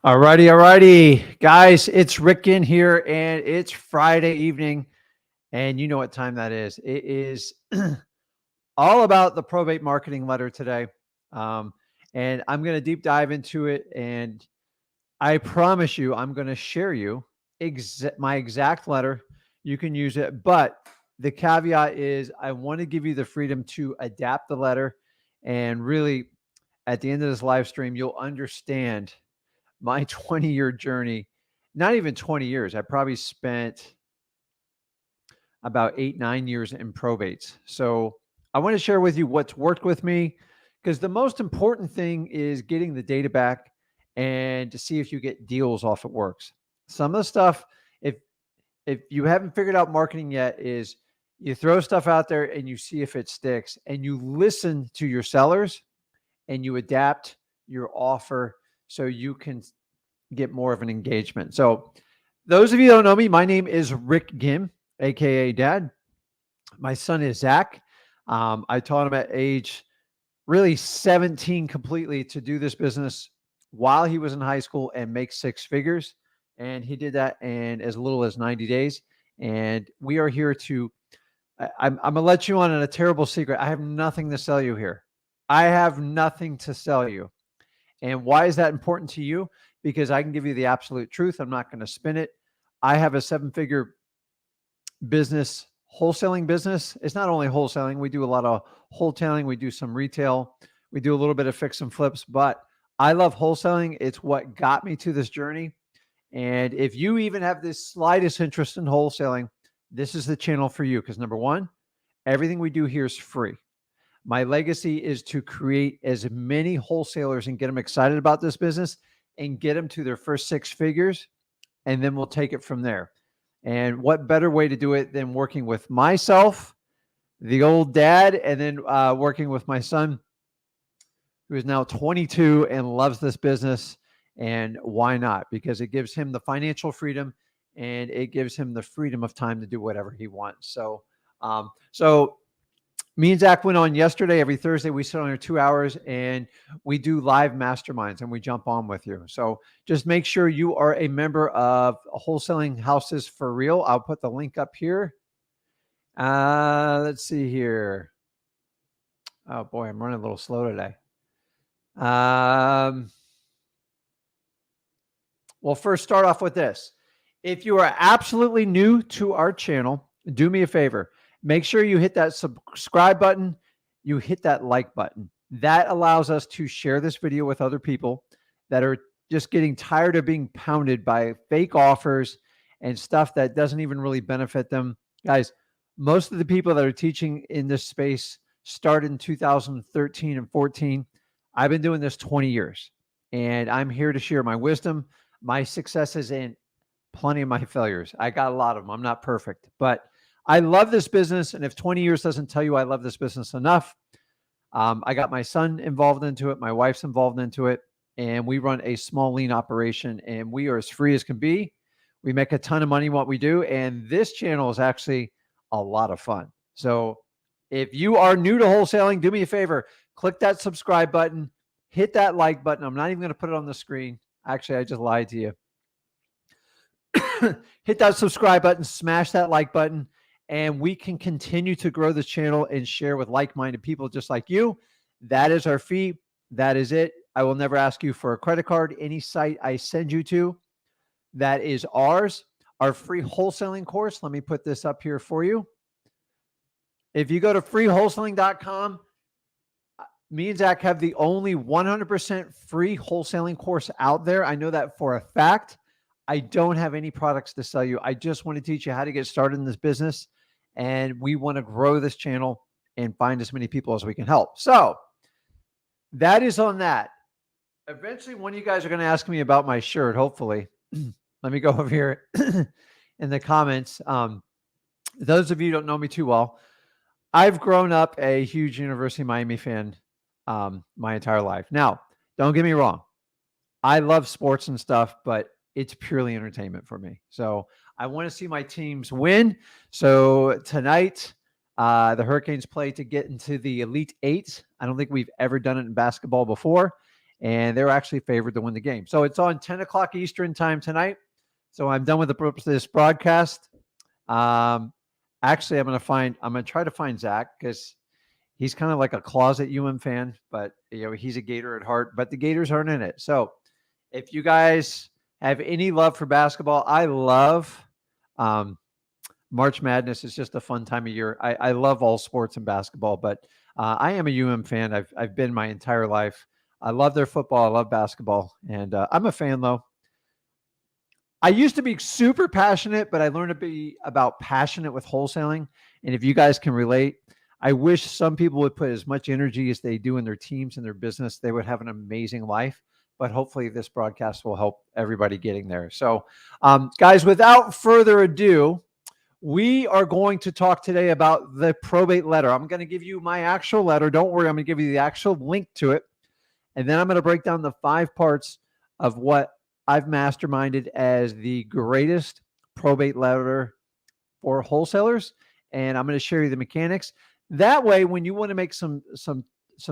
Alrighty, guys, it's Rick Ginn here, and it's Friday evening, and you know what time that is. It is all about the probate marketing letter today, um, and I'm going to deep dive into it, and I promise you, I'm going to share you my exact letter. You can use it, but the caveat is I want to give you the freedom to adapt the letter, and really, at the end of this live stream, you'll understand my 20-year journey. Not even 20 years. I probably spent about 8, 9 years in probates. So I want to share with you what's worked with me, because the most important thing is getting the data back and to see if you get deals off it works. Some of the stuff, if you haven't figured out marketing yet, is you throw stuff out there and you see if it sticks, and you listen to your sellers and you adapt your offer so you can get more of an engagement. So those of you who don't know me, my name is Rick Ginn, aka Dad. My son is Zach. I taught him at age really 17 completely to do this business while he was in high school and make 6 figures. And he did that in as little as 90 days. And we are here to, I'm going to let you on a terrible secret. I have nothing to sell you here. I have nothing to sell you. And why is that important to you? Because I can give you the absolute truth. I'm not going to spin it. I have a 7-figure business, wholesaling business. It's not only wholesaling. We do a lot of wholetailing. We do some retail. We do a little bit of fix and flips, but I love wholesaling. It's what got me to this journey. And if you even have the slightest interest in wholesaling, this is the channel for you. Because number one, everything we do here is free. My legacy is to create as many wholesalers and get them excited about this business and get them to their first 6 figures. And then we'll take it from there. And what better way to do it than working with myself, the old dad, and then working with my son, who is now 22 and loves this business. And why not? Because it gives him the financial freedom and it gives him the freedom of time to do whatever he wants. So, me and Zach went on yesterday. Every Thursday, we sit on here 2 hours and we do live masterminds and we jump on with you. So just make sure you are a member of Wholesaling Houses for Real. I'll put the link up here. Let's see here. Oh boy, I'm running a little slow today. Well, first start off with this. If you are absolutely new to our channel, do me a favor. Make sure you hit that subscribe button. You hit that like button. That allows us to share this video with other people that are just getting tired of being pounded by fake offers and stuff that doesn't even really benefit them. Guys, most of the people that are teaching in this space started in 2013 and 14. I've been doing this 20 years, and I'm here to share my wisdom, my successes, and plenty of my failures. I got a lot of them. I'm not perfect, but I love this business. And if 20 years doesn't tell you I love this business enough, I got my son involved into it. My wife's involved into it. And we run a small lean operation and we are as free as can be. We make a ton of money in what we do. And this channel is actually a lot of fun. So if you are new to wholesaling, do me a favor, click that subscribe button, hit that like button. I'm not even going to put it on the screen. Actually, I just lied to you. Hit that subscribe button, smash that like button. And we can continue to grow this channel and share with like-minded people just like you. That is our fee. That is it. I will never ask you for a credit card. Any site I send you to, that is ours. Our free wholesaling course. Let me put this up here for you. If you go to freewholesaling.com, me and Zach have the only 100% free wholesaling course out there. I know that for a fact. I don't have any products to sell you. I just want to teach you how to get started in this business. And we want to grow this channel and find as many people as we can help. So that is on that. Eventually, one of you guys are going to ask me about my shirt, hopefully. Let me go over here in the comments. Those of you who don't know me too well, I've grown up a huge University of Miami fan my entire life. Now, don't get me wrong. I love sports and stuff, but it's purely entertainment for me. So I want to see my teams win. So tonight, the Hurricanes play to get into the Elite Eight. I don't think we've ever done it in basketball before. and they're actually favored to win the game. So it's on 10 o'clock Eastern time tonight. So I'm done with this broadcast. Actually, I'm going to try to find Zach, because he's kind of like a closet fan, but he's a Gator at heart, but the Gators aren't in it. So if you guys have any love for basketball, I love March Madness. Is just a fun time of year. I love all sports and basketball, but I am a fan. I've been my entire life. I love their football. I love basketball, and I'm a fan though. I used to be super passionate, but I learned to be about passionate with wholesaling. And if you guys can relate, I wish some people would put as much energy as they do in their teams and their business. They would have an amazing life. But hopefully this broadcast will help everybody getting there. So guys, without further ado, we are going to talk today about the probate letter. I'm going to give you my actual letter. Don't worry, I'm going to give you the actual link to it. And then I'm going to break down the 5 parts of what I've masterminded as the greatest probate letter for wholesalers. And I'm going to share you the mechanics. That way, when you want to make some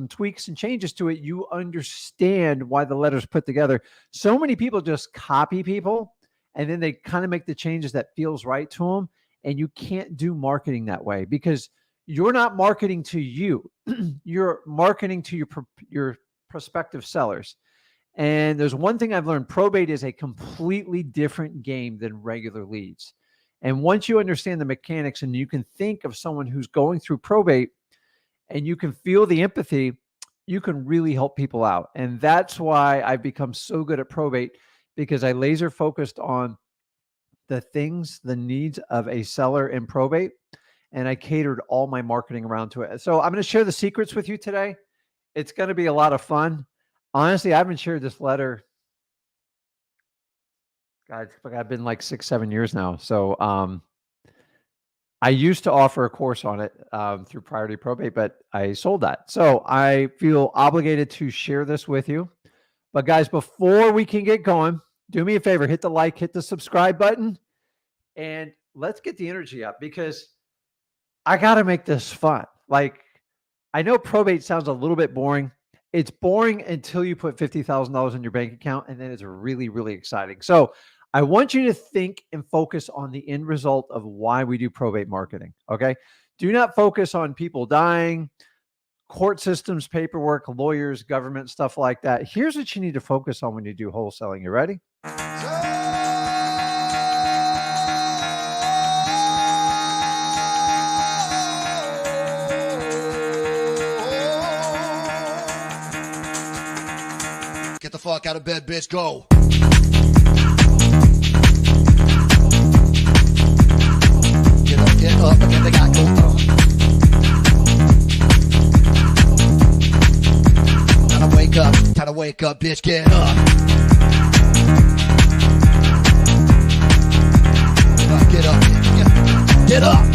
tweaks and changes to it, you understand why the letter's put together. So many people just copy people, and then they kind of make the changes that feels right to them. And you can't do marketing that way, because you're not marketing to you. You're marketing to your prospective sellers. And there's one thing I've learned: probate is a completely different game than regular leads. And once you understand the mechanics and you can think of someone who's going through probate and you can feel the empathy, you can really help people out. And that's why I've become so good at probate, because I laser focused on the things, the needs of a seller in probate, and I catered all my marketing around to it. So I'm going to share the secrets with you today. It's going to be a lot of fun. Honestly, I haven't shared this letter. God, I've been like 6-7 years now. So I used to offer a course on it through Priority Probate, but I sold that. So I feel obligated to share this with you. But guys, before we can get going, do me a favor, hit the like, hit the subscribe button, and let's get the energy up, because I got to make this fun. Like, I know probate sounds a little bit boring. It's boring until you put $50,000 in your bank account, and then it's really, really exciting. So I want you to think and focus on the end result of why we do probate marketing, okay? Do not focus on people dying, court systems, paperwork, lawyers, government, stuff like that. Here's what you need to focus on when you do wholesaling. You ready? Get the fuck out of bed, bitch. Go. Get up, again, they got go. Time to wake up, bitch. Get up. Get up. Get up.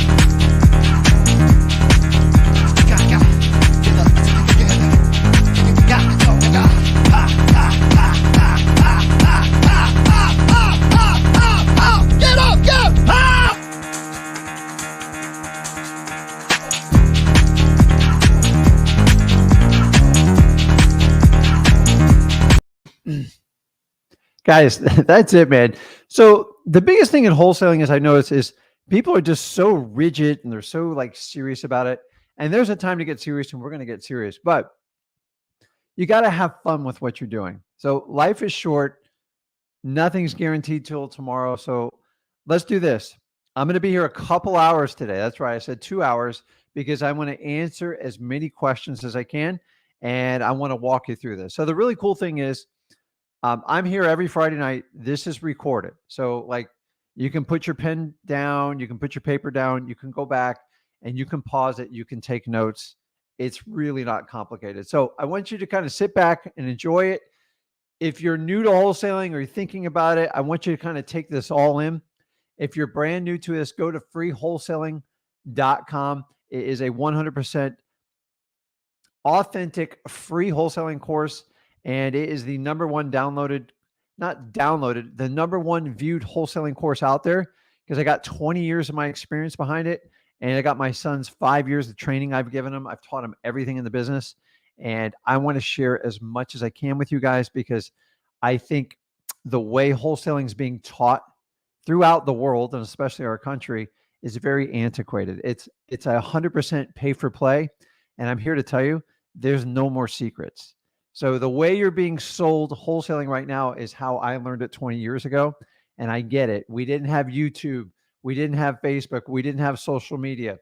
Guys, that's it, man. So the biggest thing in wholesaling is I notice is people are just so rigid and they're so like serious about it. And there's a time to get serious, and we're going to get serious, but you got to have fun with what you're doing. So life is short. Nothing's guaranteed till tomorrow. So let's do this. I'm going to be here a couple hours today. That's right. I said 2 hours, because I want to answer as many questions as I can. And I want to walk you through this. So the really cool thing is, I'm here every Friday night. This is recorded. So like, you can put your pen down, you can put your paper down, you can go back and you can pause it. You can take notes. It's really not complicated. So I want you to kind of sit back and enjoy it. If you're new to wholesaling or you're thinking about it, I want you to kind of take this all in. If you're brand new to this, go to freewholesaling.com. It is a 100% authentic free wholesaling course. And it is the number one the number one viewed wholesaling course out there, because I got 20 years of my experience behind it. And I got my son's 5 years of training I've given him. I've taught him everything in the business. And I want to share as much as I can with you guys, because I think the way wholesaling is being taught throughout the world, and especially our country, is very antiquated. It's 100% pay for play. And I'm here to tell you, there's no more secrets. So the way you're being sold wholesaling right now is how I learned it 20 years ago. And I get it. We didn't have YouTube. We didn't have Facebook. We didn't have social media.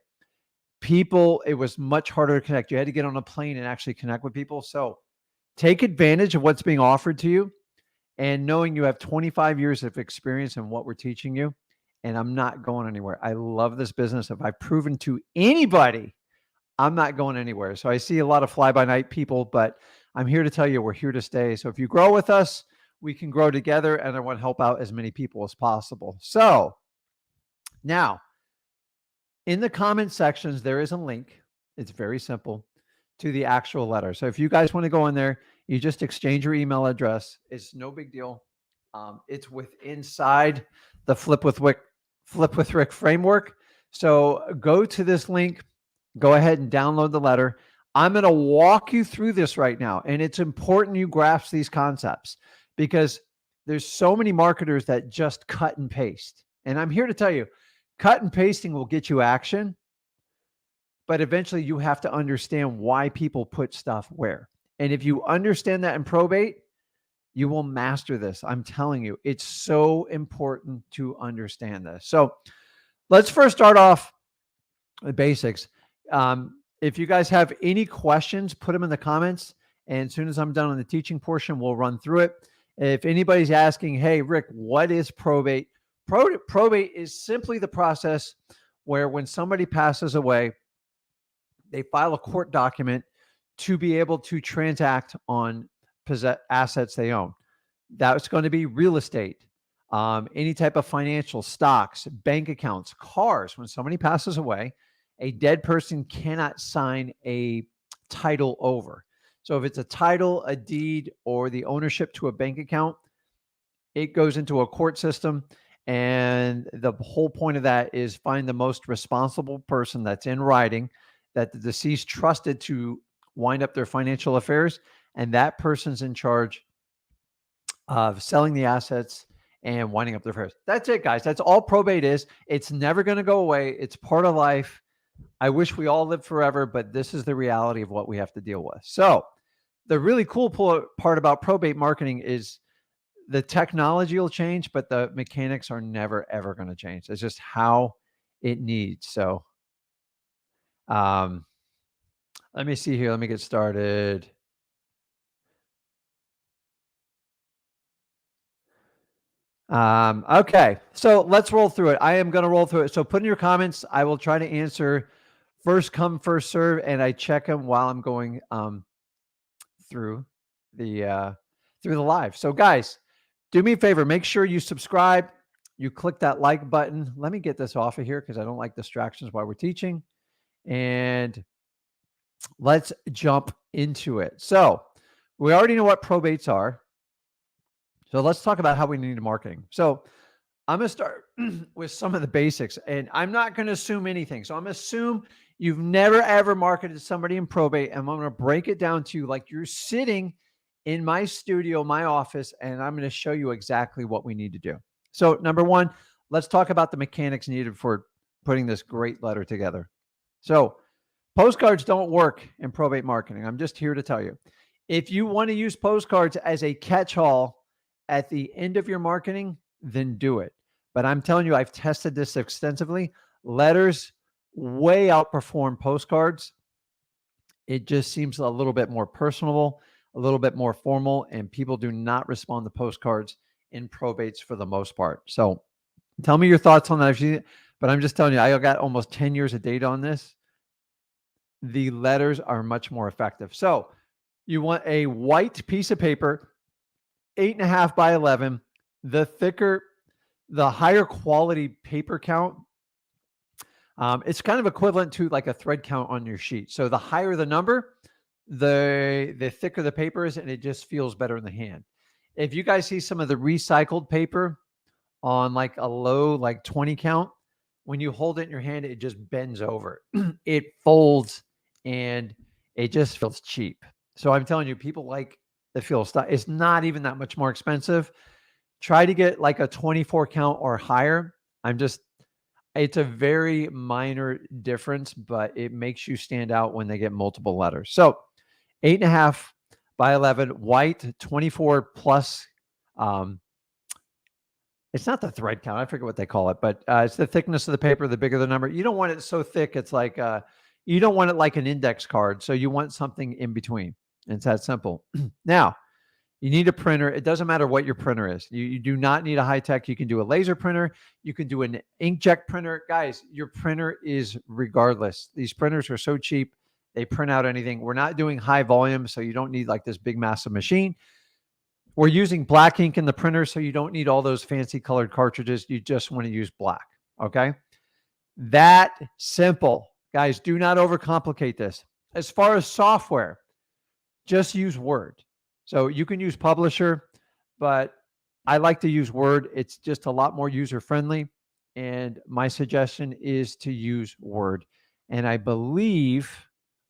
People, it was much harder to connect. You had to get on a plane and actually connect with people. So take advantage of what's being offered to you, and knowing you have 25 years of experience in what we're teaching you. And I'm not going anywhere. I love this business. If I've proven to anybody, I'm not going anywhere. So I see a lot of fly-by-night people, but I'm here to tell you we're here to stay. So if you grow with us, we can grow together, and I want to help out as many people as possible. So now, in the comment sections, there is a link. It's very simple, to the actual letter. So if you guys want to go in there, you just exchange your email address. It's no big deal. It's inside the Flip with Rick framework. So go to this link, go ahead and download the letter. I'm going to walk you through this right now. And it's important you grasp these concepts, because there's so many marketers that just cut and paste. And I'm here to tell you, cut and pasting will get you action, but eventually you have to understand why people put stuff where. And if you understand that in probate, you will master this. I'm telling you, it's so important to understand this. So let's first start off with basics. If you guys have any questions, put them in the comments. And as soon as I'm done on the teaching portion, we'll run through it. If anybody's asking, hey, Rick, what is probate? Probate is simply the process where when somebody passes away, they file a court document to be able to transact on assets they own. That's going to be real estate, any type of financial, stocks, bank accounts, cars. When somebody passes away, a dead person cannot sign a title over. So if it's a title, a deed, or the ownership to a bank account, it goes into a court system. And the whole point of that is find the most responsible person that's in writing, that the deceased trusted to wind up their financial affairs. And that person's in charge of selling the assets and winding up their affairs. That's it, guys. That's all probate is. It's never going to go away. It's part of life. I wish we all lived forever, but this is the reality of what we have to deal with. So the really cool part about probate marketing is the technology will change, but the mechanics are never, ever going to change. It's just how it needs. So let me see here. Let me get started. Okay, so let's roll through it. I am going to roll through it. So put in your comments. I will try to answer first come, first serve, and I check them while I'm going through the live. So guys, do me a favor. Make sure you subscribe. You click that like button. Let me get this off of here because I don't like distractions while we're teaching. And let's jump into it. So we already know what probates are. So let's talk about how we need marketing. So I'm going to start with some of the basics, and I'm not going to assume anything. So I'm going to assume you've never, ever marketed somebody in probate, and I'm going to break it down to you like you're sitting in my studio, my office, and I'm going to show you exactly what we need to do. So number one, let's talk about the mechanics needed for putting this great letter together. So postcards don't work in probate marketing. I'm just here to tell you. If you want to use postcards as a catch-all at the end of your marketing, then do it. But I'm telling you, I've tested this extensively. Letters way outperform postcards. It just seems a little bit more personable, a little bit more formal, and people do not respond to postcards in probates for the most part. So tell me your thoughts on that. But I'm just telling you, I got almost 10 years of data on this. The letters are much more effective. So you want a white piece of paper, 8.5 by 11. The thicker, the higher quality paper count, it's kind of equivalent to like a thread count on your sheet. So the higher the number, the thicker the paper is, and it just feels better in the hand. If you guys see some of the recycled paper on like a low, like 20 count, when you hold it in your hand, it just bends over. It folds and it just feels cheap. So I'm telling you, people like the feel stuff. It's not even that much more expensive. Try to get like a 24 count or higher. It's a very minor difference, but it makes you stand out when they get multiple letters. So 8.5 by 11, white, 24 plus. It's not the thread count. I forget what they call it, but it's the thickness of the paper. The bigger the number, you don't want it so thick. It's like you don't want it like an index card. So you want something in between. It's that simple. Now, you need a printer. It doesn't matter what your printer is. You do not need a high tech. You can do a laser printer. You can do an inkjet printer. Guys, your printer is regardless. These printers are so cheap. They print out anything. We're not doing high volume, so you don't need like this big, massive machine. We're using black ink in the printer, so you don't need all those fancy colored cartridges. You just want to use black, okay? That simple. Guys, do not overcomplicate this. As far as software, just use Word. So you can use Publisher, but I like to use Word. It's just a lot more user-friendly, and my suggestion is to use Word. And I believe,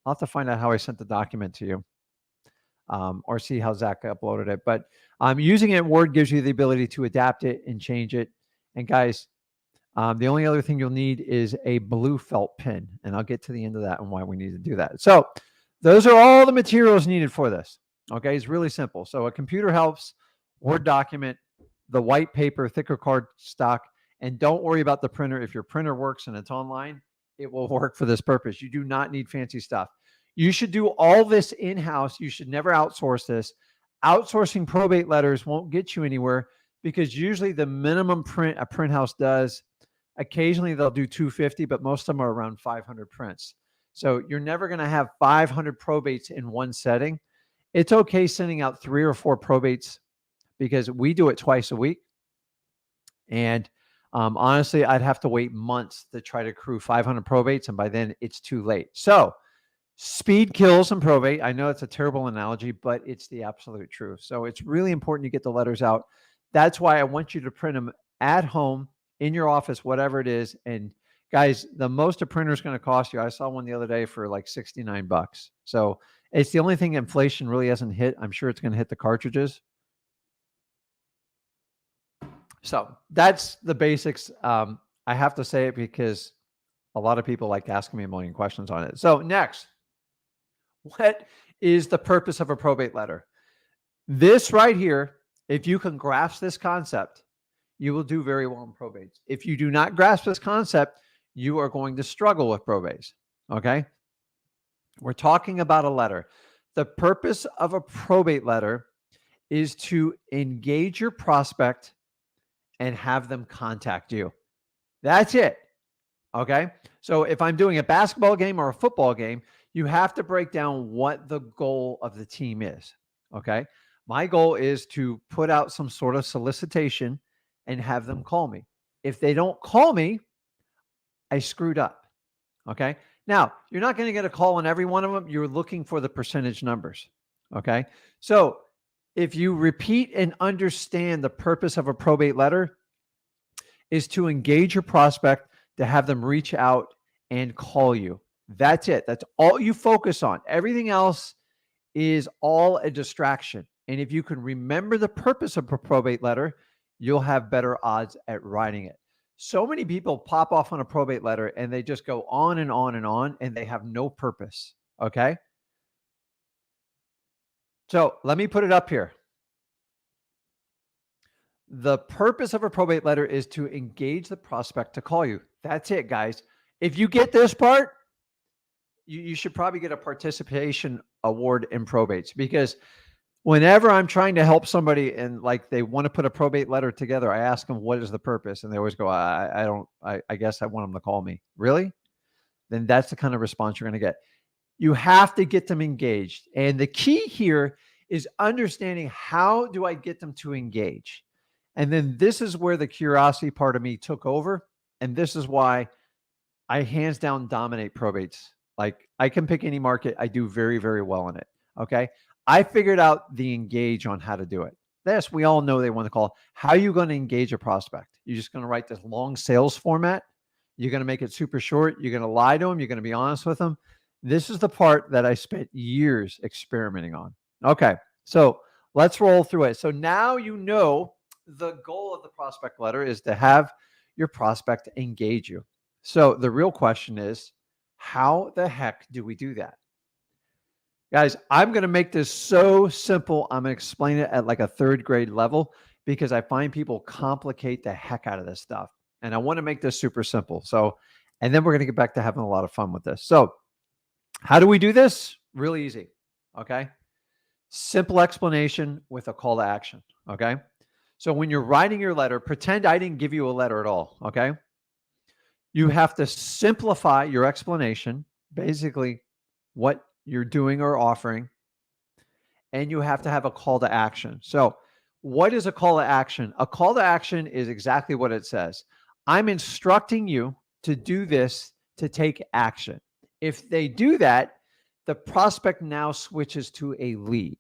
I'll have to find out how I sent the document to you. Or see how Zach uploaded it. But using it in Word gives you the ability to adapt it and change it. And guys, the only other thing you'll need is a blue felt pen. And I'll get to the end of that and why we need to do that. So those are all the materials needed for this. Okay, it's really simple. So a computer helps, Word document, the white paper, thicker card stock, and don't worry about the printer. If your printer works and it's online, it will work for this purpose. You do not need fancy stuff. You should do all this in-house. You should never outsource this. Outsourcing probate letters won't get you anywhere because usually the minimum print a print house does, occasionally they'll do 250, but most of them are around 500 prints. So you're never going to have 500 probates in one setting. It's okay sending out 3 or 4 probates because we do it twice a week. And honestly, I'd have to wait months to try to accrue 500 probates, and by then it's too late. So speed kills in probate. I know it's a terrible analogy, but it's the absolute truth. So it's really important you get the letters out. That's why I want you to print them at home, in your office, whatever it is. And guys, the most a printer is going to cost you, I saw one the other day for like $69. So it's the only thing inflation really hasn't hit. I'm sure it's going to hit the cartridges. So that's the basics. I have to say it because a lot of people like asking me a million questions on it. So next, what is the purpose of a probate letter? This right here, if you can grasp this concept, you will do very well in probates. If you do not grasp this concept, you are going to struggle with probates, okay? We're talking about a letter. The purpose of a probate letter is to engage your prospect and have them contact you. That's it, okay? So if I'm doing a basketball game or a football game, you have to break down what the goal of the team is, okay? My goal is to put out some sort of solicitation and have them call me. If they don't call me, I screwed up, okay? Now, you're not going to get a call on every one of them. You're looking for the percentage numbers, okay? So if you repeat and understand the purpose of a probate letter is to engage your prospect, to have them reach out and call you. That's it. That's all you focus on. Everything else is all a distraction. And if you can remember the purpose of a probate letter, you'll have better odds at writing it. So many people pop off on a probate letter and they just go on and on and on, and they have no purpose. Okay. So let me put it up here. The purpose of a probate letter is to engage the prospect to call you. That's it, guys. If you get this part, you should probably get a participation award in probates, because whenever I'm trying to help somebody and like they want to put a probate letter together, I ask them, what is the purpose? And they always go, I guess I want them to call me. Really? Then that's the kind of response you're going to get. You have to get them engaged. And the key here is understanding, how do I get them to engage? And then this is where the curiosity part of me took over. And this is why I hands down dominate probates. Like, I can pick any market. I do very, very well in it. Okay. I figured out the engage on how to do it. Yes, we all know they want to call. How are you going to engage a prospect? You're just going to write this long sales format. You're going to make it super short. You're going to lie to them. You're going to be honest with them. This is the part that I spent years experimenting on. Okay, so let's roll through it. So now you know the goal of the prospect letter is to have your prospect engage you. So the real question is, how the heck do we do that? Guys, I'm going to make this so simple. I'm going to explain it at like a third grade level because I find people complicate the heck out of this stuff. And I want to make this super simple. So, and then we're going to get back to having a lot of fun with this. So, how do we do this? Really easy. Okay. Simple explanation with a call to action. Okay. So, when you're writing your letter, pretend I didn't give you a letter at all. Okay. You have to simplify your explanation, basically what you're doing or offering, and you have to have a call to action. So, what is a call to action? A call to action is exactly what it says. I'm instructing you to do this, to take action. If they do that, the prospect now switches to a lead.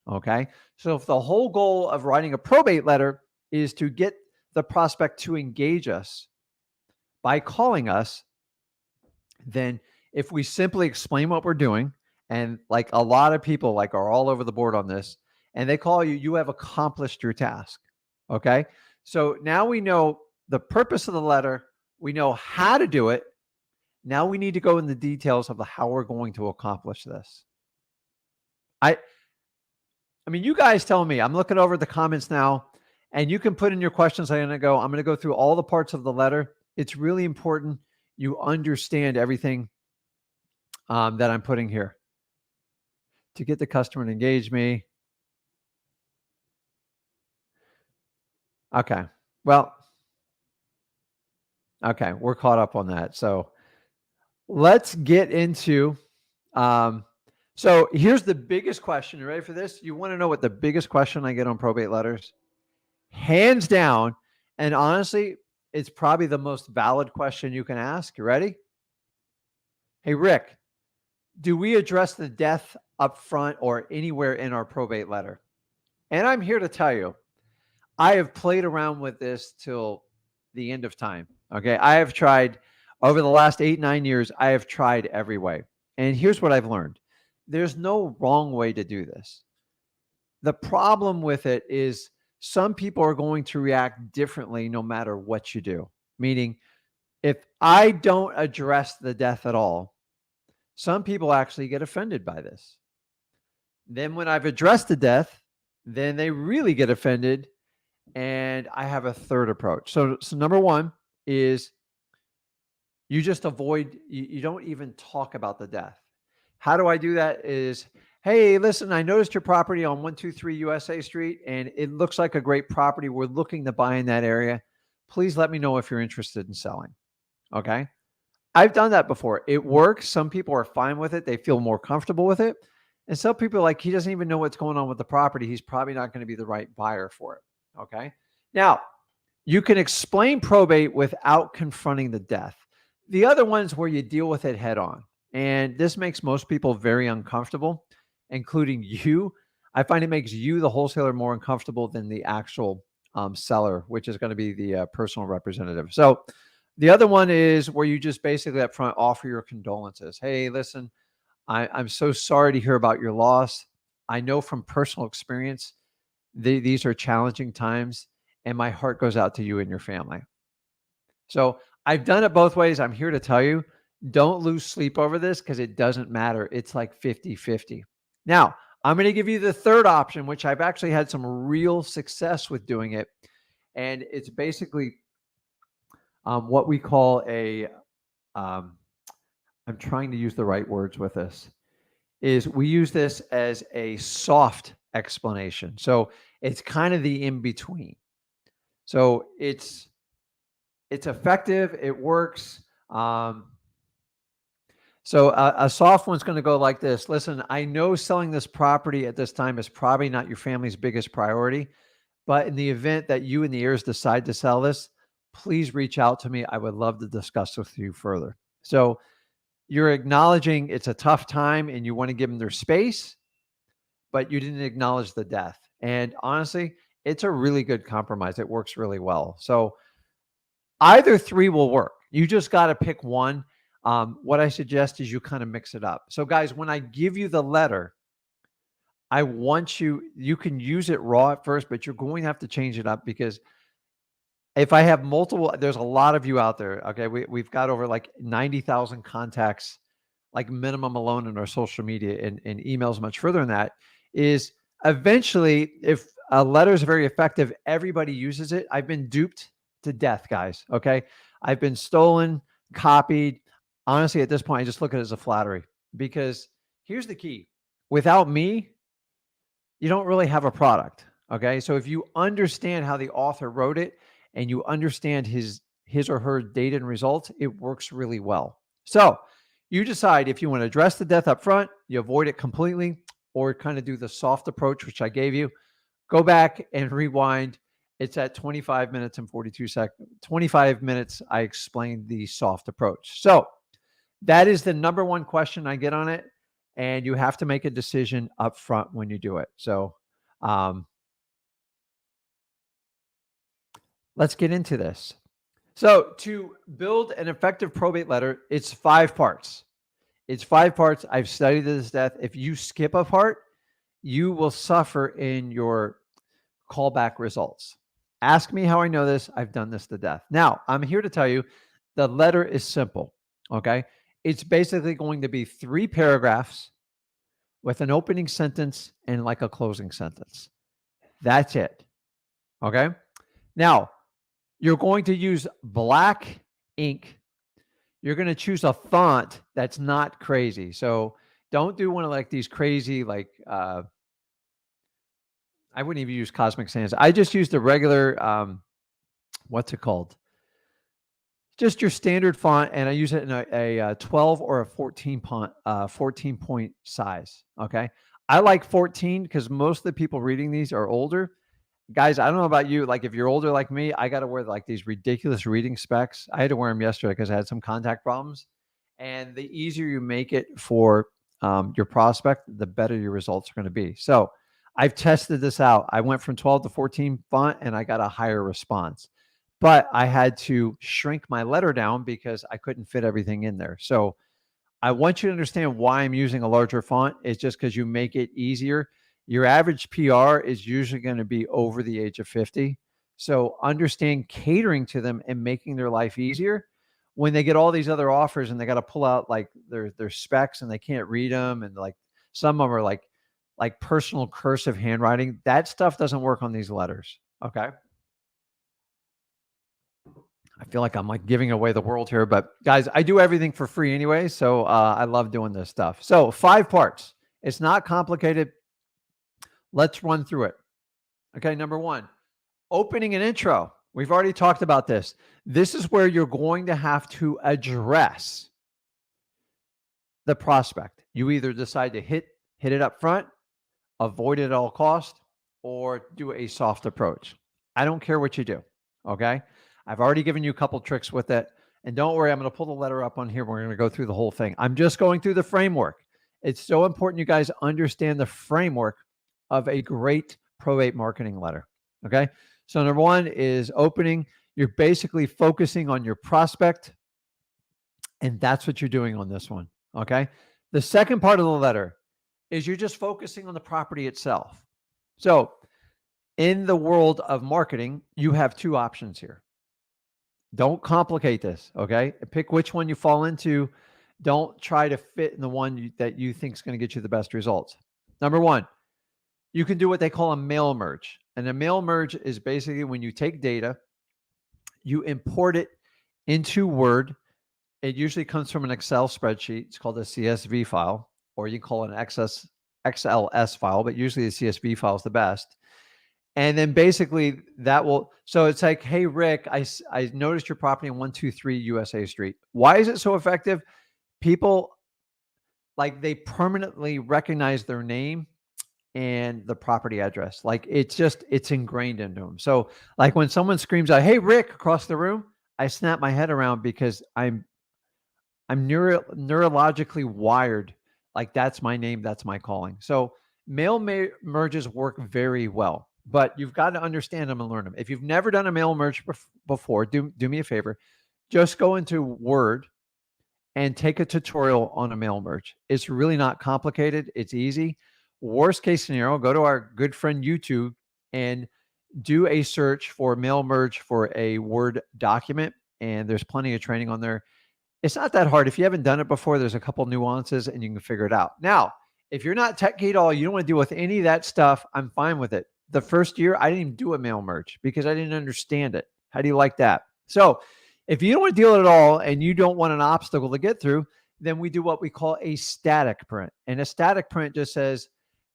Okay. So, if the whole goal of writing a probate letter is to get the prospect to engage us by calling us, then if we simply explain what we're doing, and like a lot of people like are all over the board on this, and they call you, you have accomplished your task. Okay. So now we know the purpose of the letter. We know how to do it. Now we need to go in the details of how we're going to accomplish this. I mean, you guys tell me. I'm looking over the comments now, and you can put in your questions. I'm going to go through all the parts of the letter. It's really important you understand everything that I'm putting here to get the customer to engage me. Okay. Well, okay. We're caught up on that. So let's get into, so here's the biggest question. You ready for this? You want to know what the biggest question I get on probate letters? Hands down. And honestly, it's probably the most valid question you can ask. You ready? Hey, Rick, do we address the death up front or anywhere in our probate letter? And I'm here to tell you, I have played around with this till the end of time. Okay. I have tried over the last 8-9 years. I have tried every way. And here's what I've learned. There's no wrong way to do this. The problem with it is some people are going to react differently no matter what you do. Meaning, if I don't address the death at all, some people actually get offended by this. Then when I've addressed the death, then they really get offended. And I have a third approach. So number one is you just avoid, you don't even talk about the death. How do I do that? Is, hey, listen, I noticed your property on 123 USA Street, and it looks like a great property. We're looking to buy in that area. Please let me know if you're interested in selling. Okay. I've done that before. It works. Some people are fine with it. They feel more comfortable with it. And some people are like, he doesn't even know what's going on with the property. He's probably not going to be the right buyer for it. Okay. Now, you can explain probate without confronting the death. The other one's where you deal with it head on. And this makes most people very uncomfortable, including you. I find it makes you, the wholesaler, more uncomfortable than the actual seller, which is going to be the personal representative. So the other one is where you just basically up front offer your condolences. Hey, listen, I'm so sorry to hear about your loss. I know from personal experience, these are challenging times, and my heart goes out to you and your family. So I've done it both ways. I'm here to tell you, don't lose sleep over this because it doesn't matter. It's like 50-50. Now, I'm going to give you the third option, which I've actually had some real success with doing it. And it's basically what we call a, I'm trying to use the right words with this, is we use this as a soft explanation. So it's kind of the in-between. So it's effective. It works. So a soft one's going to go like this. Listen, I know selling this property at this time is probably not your family's biggest priority, but in the event that you and the heirs decide to sell this, please reach out to me. I would love to discuss with you further. So you're acknowledging it's a tough time and you want to give them their space, but you didn't acknowledge the death. And honestly, it's a really good compromise. It works really well. So either three will work. You just got to pick one. What I suggest is you kind of mix it up. So guys, when I give you the letter, I want you can use it raw at first, but you're going to have to change it up because if I have multiple, there's a lot of you out there. Okay. We've got over like 90,000 contacts, like minimum alone in our social media and emails much further than that is eventually, if a letter is very effective, everybody uses it. I've been duped to death, guys. Okay. I've been stolen, copied. Honestly, at this point, I just look at it as a flattery because here's the key. Without me, you don't really have a product. Okay. So if you understand how the author wrote it and you understand his or her data and results, it works really well. So you decide if you want to address the death up front, you avoid it completely, or kind of do the soft approach, which I gave you. Go back and rewind. It's at 25 minutes and 42 seconds. 25 minutes, I explained the soft approach. So that is the number one question I get on it. And you have to make a decision up front when you do it. So let's get into this. So to build an effective probate letter, it's 5 parts. It's 5 parts. I've studied this to death. If you skip a part, you will suffer in your callback results. Ask me how I know this. I've done this to death. Now, I'm here to tell you the letter is simple, okay? It's basically going to be 3 paragraphs with an opening sentence and like a closing sentence. That's it, okay? Now, you're going to use black ink. You're going to choose a font that's not crazy. So don't do one of like these crazy, like, I wouldn't even use Cosmic Sans. I just used a regular, what's it called? Just your standard font, and I use it in a 12 or a 14 point size, okay? I like 14 because most of the people reading these are older. Guys, I don't know about you. Like if you're older like me, I got to wear like these ridiculous reading specs. I had to wear them yesterday because I had some contact problems. And the easier you make it for your prospect, the better your results are going to be. So I've tested this out. I went from 12 to 14 font and I got a higher response. But I had to shrink my letter down because I couldn't fit everything in there. So I want you to understand why I'm using a larger font. It's just because you make it easier. Your average PR is usually going to be over the age of 50. So understand catering to them and making their life easier. When they get all these other offers and they got to pull out like their specs and they can't read them, and like some of them are like personal cursive handwriting, that stuff doesn't work on these letters. Okay. I feel like I'm like giving away the world here, but guys, I do everything for free anyway. So I love doing this stuff. So 5 parts. It's not complicated. Let's run through it. Okay. Number 1, opening and intro. We've already talked about this. This is where you're going to have to address the prospect. You either decide to hit it up front, avoid it at all costs, or do a soft approach. I don't care what you do. Okay. I've already given you a couple tricks with it. And don't worry, I'm going to pull the letter up on here. We're going to go through the whole thing. I'm just going through the framework. It's so important you guys understand the framework of a great probate marketing letter. Okay. So number 1 is opening. You're basically focusing on your prospect. And that's what you're doing on this one. Okay. The second part of the letter is you're just focusing on the property itself. So in the world of marketing, you have 2 options here. Don't complicate this, okay? Pick which one you fall into. Don't try to fit in the one that you think is going to get you the best results. Number 1, you can do what they call a mail merge. And a mail merge is basically when you take data, you import it into Word. It usually comes from an Excel spreadsheet. It's called a CSV file, or you can call it an XLS file, but usually the CSV file is the best. And then basically that will, so it's like, hey, Rick, I noticed your property in 123 USA Street. Why is it so effective? People, like, they permanently recognize their name and the property address. Like it's ingrained into them. So like when someone screams out, hey, Rick, across the room, I snap my head around because I'm neurologically wired. Like that's my name. That's my calling. So mail merges work very well. But you've got to understand them and learn them. If you've never done a mail merge before, do me a favor. Just go into Word and take a tutorial on a mail merge. It's really not complicated. It's easy. Worst case scenario, go to our good friend YouTube and do a search for mail merge for a Word document. And there's plenty of training on there. It's not that hard. If you haven't done it before, there's a couple nuances and you can figure it out. Now, if you're not techy at all, you don't want to deal with any of that stuff, I'm fine with it. The first year, I didn't even do a mail merge because I didn't understand it. How do you like that? So if you don't want to deal with it at all and you don't want an obstacle to get through, then we do what we call a static print. And a static print just says,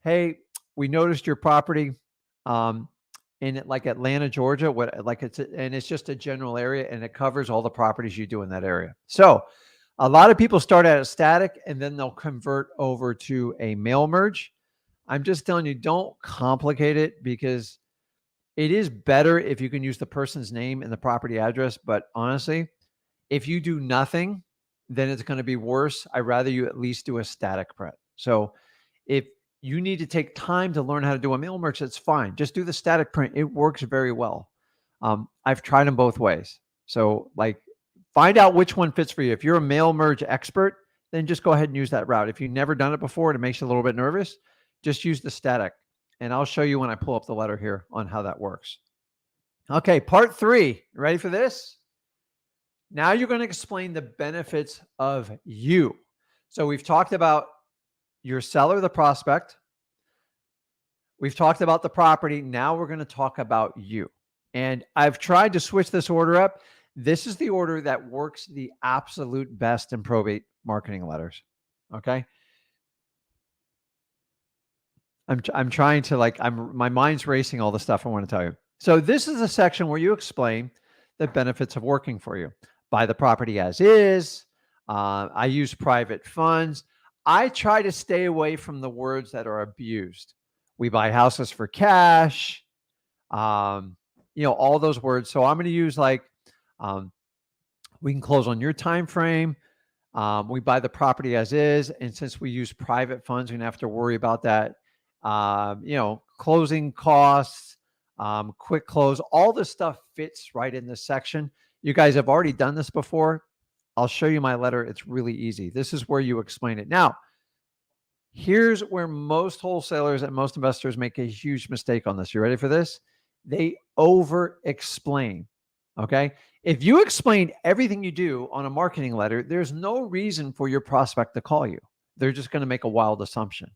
hey, we noticed your property in like Atlanta, Georgia, and it's just a general area and it covers all the properties you do in that area. So a lot of people start out at static and then they'll convert over to a mail merge. I'm just telling you, don't complicate it because it is better if you can use the person's name and the property address. But honestly, if you do nothing, then it's going to be worse. I'd rather you at least do a static print. So if you need to take time to learn how to do a mail merge, that's fine. Just do the static print. It works very well. I've tried them both ways. So like, find out which one fits for you. If you're a mail merge expert, then just go ahead and use that route. If you've never done it before and it makes you a little bit nervous, just use the static. And I'll show you when I pull up the letter here on how that works. Okay, part 3. Ready for this? Now you're going to explain the benefits of you. So we've talked about your seller, the prospect. We've talked about the property. Now we're going to talk about you. And I've tried to switch this order up. This is the order that works the absolute best in probate marketing letters. Okay. I'm trying to my mind's racing all the stuff I want to tell you. So this is a section where you explain the benefits of working for you. Buy the property as is. I use private funds. I try to stay away from the words that are abused. We buy houses for cash. All those words. So I'm going to use we can close on your time frame. We buy the property as is. And since we use private funds, we don't have to worry about that. Closing costs, quick close, all this stuff fits right in this section. You guys have already done this before. I'll show you my letter. It's really easy. This is where you explain it. Now, here's where most wholesalers and most investors make a huge mistake on this. You ready for this? They over-explain. Okay. If you explain everything you do on a marketing letter, there's no reason for your prospect to call you. They're just going to make a wild assumption.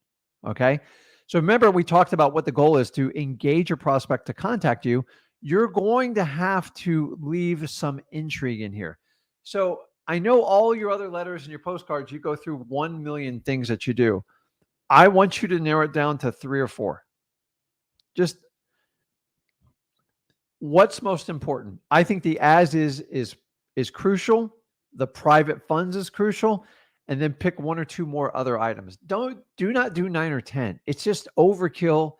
Okay. So remember, we talked about what the goal is to engage your prospect to contact you. You're going to have to leave some intrigue in here. So I know all your other letters and your postcards, you go through 1 million things that you do. I want you to narrow it down to 3 or 4. Just what's most important. I think the as is crucial. The private funds is crucial. And then pick 1 or 2 more other items. Do not do 9 or 10. It's just overkill.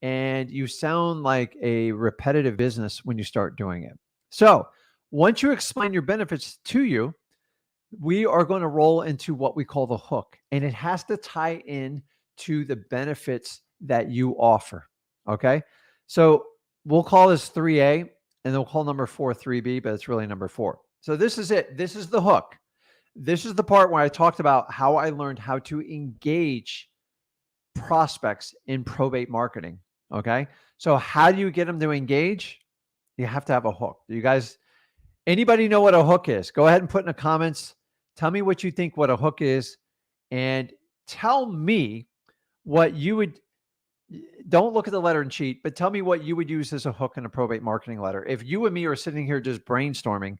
And you sound like a repetitive business when you start doing it. So once you explain your benefits to you, we are going to roll into what we call the hook. And it has to tie in to the benefits that you offer. Okay. So we'll call this 3A and then we'll call number 4 3B, but it's really number 4. So this is it. This is the hook. This is the part where I talked about how I learned how to engage prospects in probate marketing. Okay. So how do you get them to engage? You have to have a hook. You guys, anybody know what a hook is? Go ahead and put in the comments. Tell me what you think what a hook is and tell me what you would, don't look at the letter and cheat, but tell me what you would use as a hook in a probate marketing letter. If you and me are sitting here just brainstorming,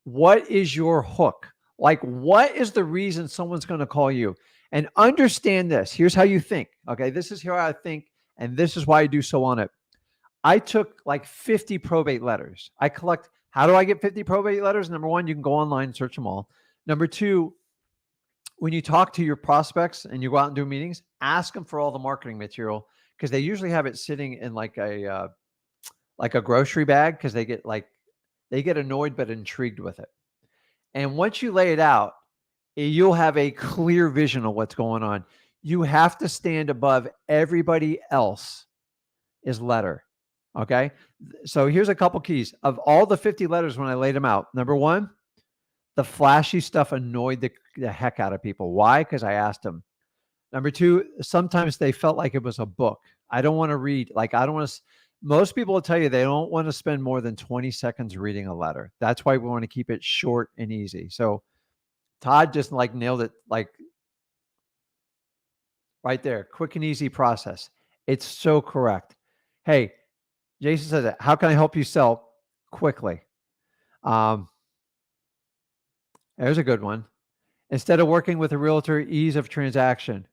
what is your hook? Like, what is the reason someone's going to call you? And understand this. Here's how you think. Okay. This is how I think. And this is why I do so on it. I took like 50 probate letters. I collect. How do I get 50 probate letters? Number 1, you can go online and search them all. Number 2, when you talk to your prospects and you go out and do meetings, ask them for all the marketing material because they usually have it sitting in like a grocery bag because they get annoyed but intrigued with it. And once you lay it out, you'll have a clear vision of what's going on. You have to stand above everybody else's letter. Okay. So here's a couple keys of all the 50 letters when I laid them out. Number 1, The flashy stuff annoyed the heck out of people. Why? Because I asked them. Number two, sometimes they felt like it was a book. I don't want to read. Like, I don't want to. Most people will tell you they don't want to spend more than 20 seconds reading a letter. That's why we want to keep it short and easy. So Todd just like nailed it, like right there. Quick and easy process. It's so correct. Hey, Jason says it. How can I help you sell quickly? There's a good one. Instead of working with a realtor, ease of transaction.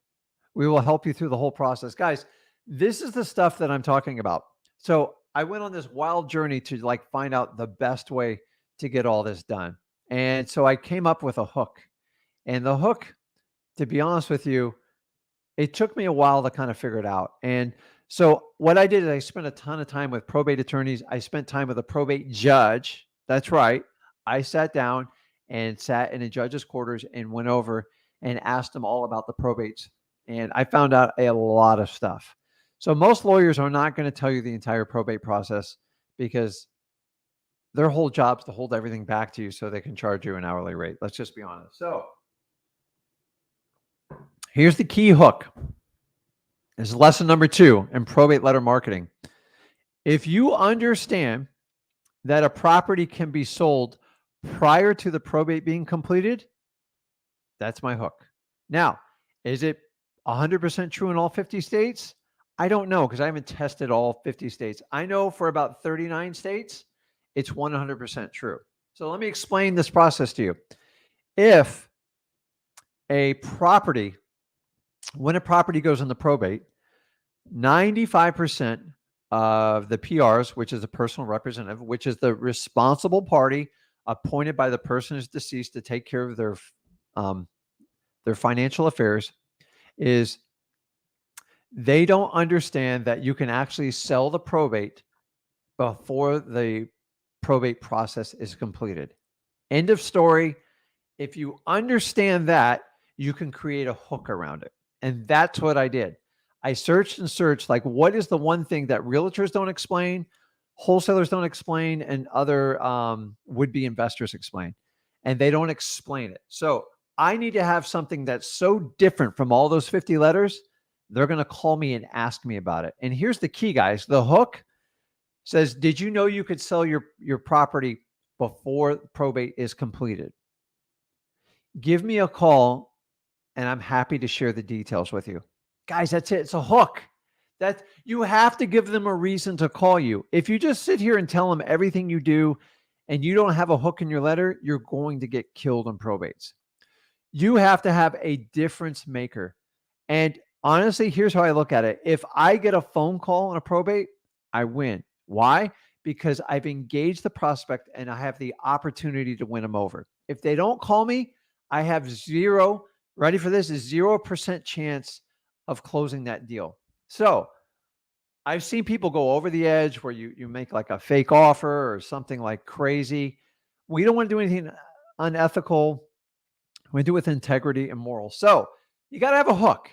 We will help you through the whole process. Guys, this is the stuff that I'm talking about. So I went on this wild journey to like find out the best way to get all this done. And so I came up with a hook. And the hook, to be honest with you, it took me a while to kind of figure it out. And so what I did is I spent a ton of time with probate attorneys. I spent time with a probate judge. That's right. I sat down and sat in a judge's quarters and went over and asked them all about the probates. And I found out a lot of stuff. So most lawyers are not going to tell you the entire probate process because their whole job is to hold everything back to you so they can charge you an hourly rate. Let's just be honest. So here's the key hook. This is lesson number 2 in probate letter marketing. If you understand that a property can be sold prior to the probate being completed, that's my hook. Now, is it 100% true in all 50 states? I don't know because I haven't tested all 50 states. I know for about 39 states, it's 100% true. So let me explain this process to you. If a property, when a property goes into probate, 95% of the PRs, which is a personal representative, which is the responsible party appointed by the person who's deceased to take care of their financial affairs, is they don't understand that you can actually sell the probate before the probate process is completed. End of story. If you understand that, you can create a hook around it. And that's what I did. I searched and searched, like, what is the one thing that realtors don't explain, wholesalers don't explain, and other would-be investors explain? And they don't explain it. So I need to have something that's so different from all those 50 letters, they're going to call me and ask me about it. And here's the key, guys. The hook says, did you know you could sell your property before probate is completed? Give me a call, and I'm happy to share the details with you. Guys, that's it. It's a hook. That you have to give them a reason to call you. If you just sit here and tell them everything you do and you don't have a hook in your letter, you're going to get killed on probates. You have to have a difference maker. And honestly, here's how I look at it. If I get a phone call on a probate, I win. Why? Because I've engaged the prospect and I have the opportunity to win them over. If they don't call me, I have zero, ready for this, is 0% chance of closing that deal. So I've seen people go over the edge where you make like a fake offer or something like crazy. We don't want to do anything unethical. We do it with integrity and morals. So you got to have a hook.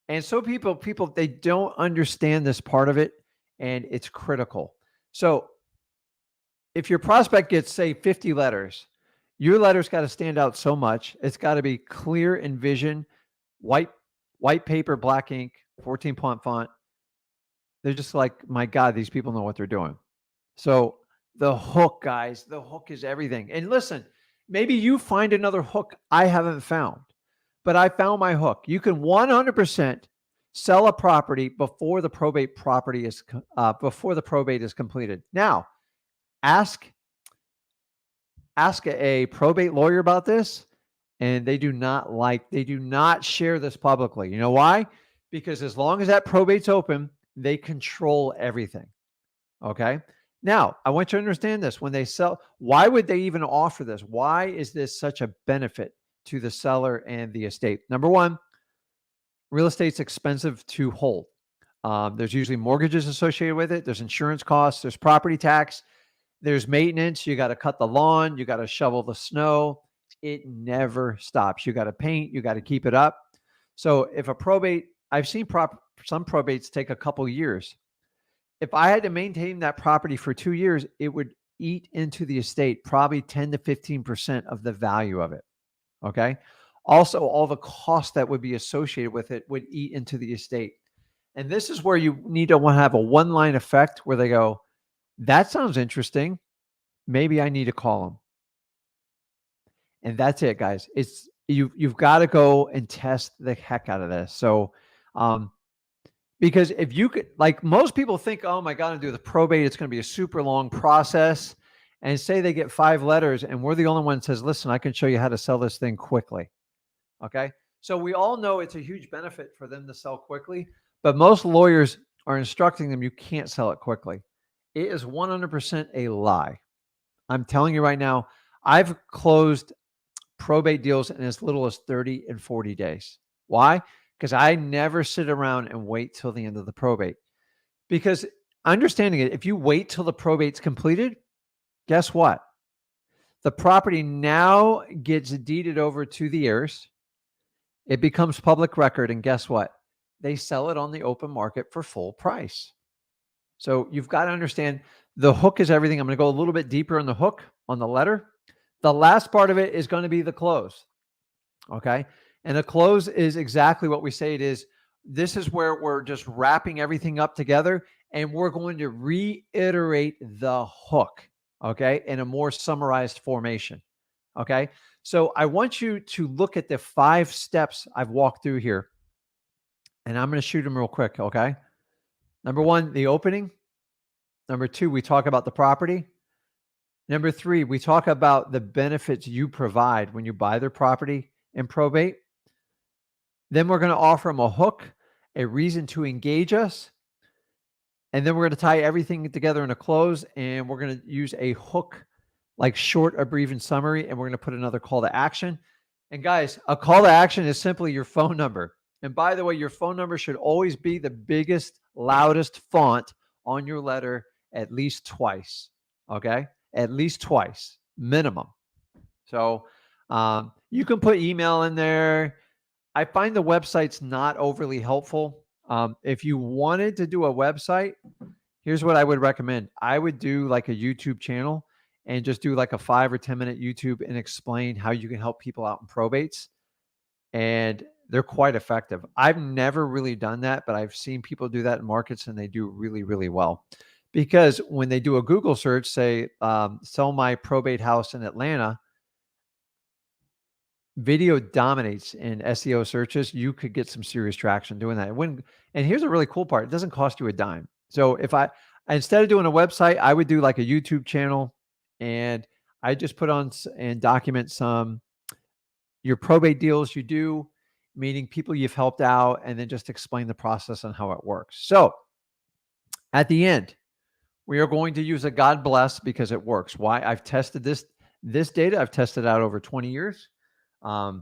And so people, they don't understand this part of it, and it's critical. So if your prospect gets, say, 50 letters, your letter's got to stand out so much. It's got to be clear in vision, white paper, black ink, 14-point font. They're just like, my God, these people know what they're doing. So the hook, guys, the hook is everything. And listen, maybe you find another hook I haven't found, but I found my hook. You can 100% sell a property before the probate is completed. Now, ask a probate lawyer about this, and they do not share this publicly. You know why? Because as long as that probate's open, they control everything. Okay. Now, I want you to understand this. When they sell, why would they even offer this? Why is this such a benefit to the seller and the estate? Number one, real estate's expensive to hold. There's usually mortgages associated with it. There's insurance costs. There's property tax. There's maintenance. You got to cut the lawn. You got to shovel the snow. It never stops. You got to paint. You got to keep it up. So if a probate, I've seen some probates take a couple years. If I had to maintain that property for 2 years, it would eat into the estate probably 10 to 15% of the value of it. Okay. Also, all the cost that would be associated with it would eat into the estate. And this is where you need to have a one-line effect where they go, that sounds interesting. Maybe I need to call them. And that's it, guys. It's you've got to go and test the heck out of this. So, because if you could, like most people think, oh my God, to do the probate, it's going to be a super long process. And say they get 5 letters and we're the only one that says, listen, I can show you how to sell this thing quickly. Okay. So we all know it's a huge benefit for them to sell quickly, but most lawyers are instructing them you can't sell it quickly. It is 100% a lie. I'm telling you right now, I've closed probate deals in as little as 30 and 40 days. Why? Because I never sit around and wait till the end of the probate. Because understanding it, if you wait till the probate's completed, guess what? The property now gets deeded over to the heirs. It becomes public record. And guess what? They sell it on the open market for full price. So you've got to understand the hook is everything. I'm going to go a little bit deeper on the hook on the letter. The last part of it is going to be the close. Okay. And the close is exactly what we say it is. This is where we're just wrapping everything up together and we're going to reiterate the hook. Okay. In a more summarized formation. Okay. So I want you to look at the 5 steps I've walked through here and I'm going to shoot them real quick. Okay. Number 1, the opening. Number 2, we talk about the property. Number 3, we talk about the benefits you provide when you buy their property in probate. Then we're going to offer them a hook, a reason to engage us. And then we're going to tie everything together in a close. And we're going to use a hook, like short, a brief and summary. And we're going to put another call to action. And guys, a call to action is simply your phone number. And by the way, your phone number should always be the biggest, loudest font on your letter at least twice. Okay. At least twice, minimum. So you can put email in there. I find the website's not overly helpful. If you wanted to do a website, here's what I would recommend. I would do like a YouTube channel and just do like a 5 or 10 minute YouTube and explain how you can help people out in probates. And they're quite effective. I've never really done that, but I've seen people do that in markets and they do really, really well. Because when they do a Google search, say, sell my probate house in Atlanta, video dominates in SEO searches. You could get some serious traction doing that. And here's a really cool part. It doesn't cost you a dime. So if instead of doing a website, I would do like a YouTube channel and I just put on and document some your probate deals you do, meaning people you've helped out, and then just explain the process and how it works. So at the end, we are going to use a God bless because it works. Why? I've tested this data. I've tested out over 20 years. I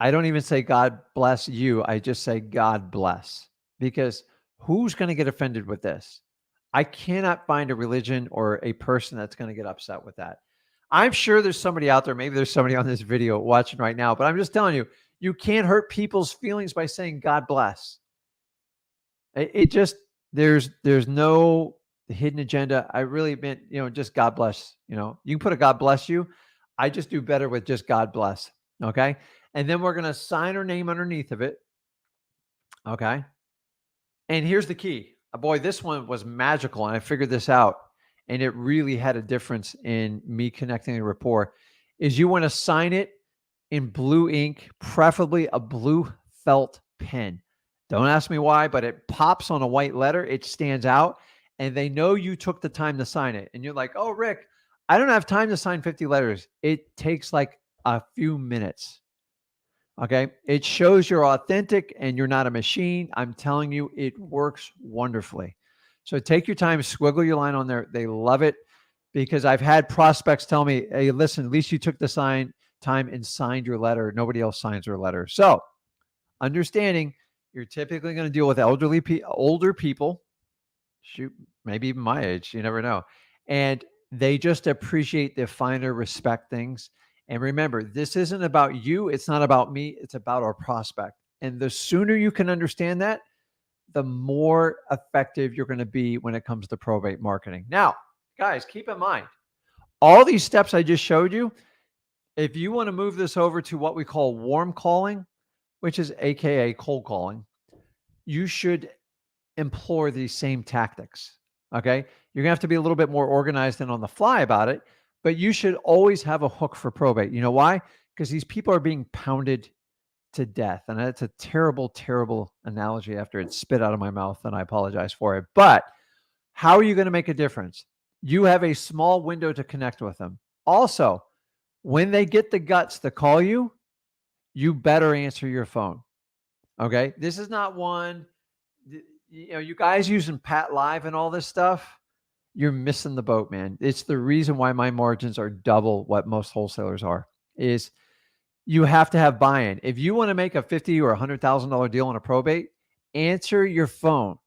don't even say God bless you. I just say God bless because who's going to get offended with this? I cannot find a religion or a person that's going to get upset with that. I'm sure there's somebody out there. Maybe there's somebody on this video watching right now, but I'm just telling you, you can't hurt people's feelings by saying God bless. It just, there's no hidden agenda. I really meant, just God bless, you can put a God bless you. I just do better with just God bless. Okay. And then we're going to sign our name underneath of it. Okay. And here's the key. Boy, this one was magical. And I figured this out. And it really had a difference in me connecting the rapport, is you want to sign it in blue ink, preferably a blue felt pen. Don't ask me why, but it pops on a white letter. It stands out and they know you took the time to sign it. And you're like, oh, Rick, I don't have time to sign 50 letters. It takes like a few minutes. Okay. It shows you're authentic and you're not a machine. I'm telling you, it works wonderfully. So take your time, squiggle your line on there. They love it because I've had prospects tell me, hey, listen, at least you took the time and signed your letter. Nobody else signs their letter. So understanding you're typically going to deal with older people, shoot, maybe even my age, you never know. And they just appreciate the finer respect things. And remember, this isn't about you. It's not about me. It's about our prospect. And the sooner you can understand that, the more effective you're going to be when it comes to probate marketing. Now, guys, keep in mind, all these steps I just showed you, if you want to move this over to what we call warm calling, which is AKA cold calling, you should employ these same tactics. Okay. You're going to have to be a little bit more organized and on the fly about it, but you should always have a hook for probate. You know why? Because these people are being pounded to death. And that's a terrible, terrible analogy after it's spit out of my mouth, and I apologize for it. But how are you going to make a difference? You have a small window to connect with them. Also, when they get the guts to call you, you better answer your phone. Okay. This is not one, you guys using Pat Live and all this stuff, you're missing the boat, man. It's the reason why my margins are double what most wholesalers are, is you have to have buy-in. If you want to make a $50,000 or $100,000 deal on a probate, answer your phone.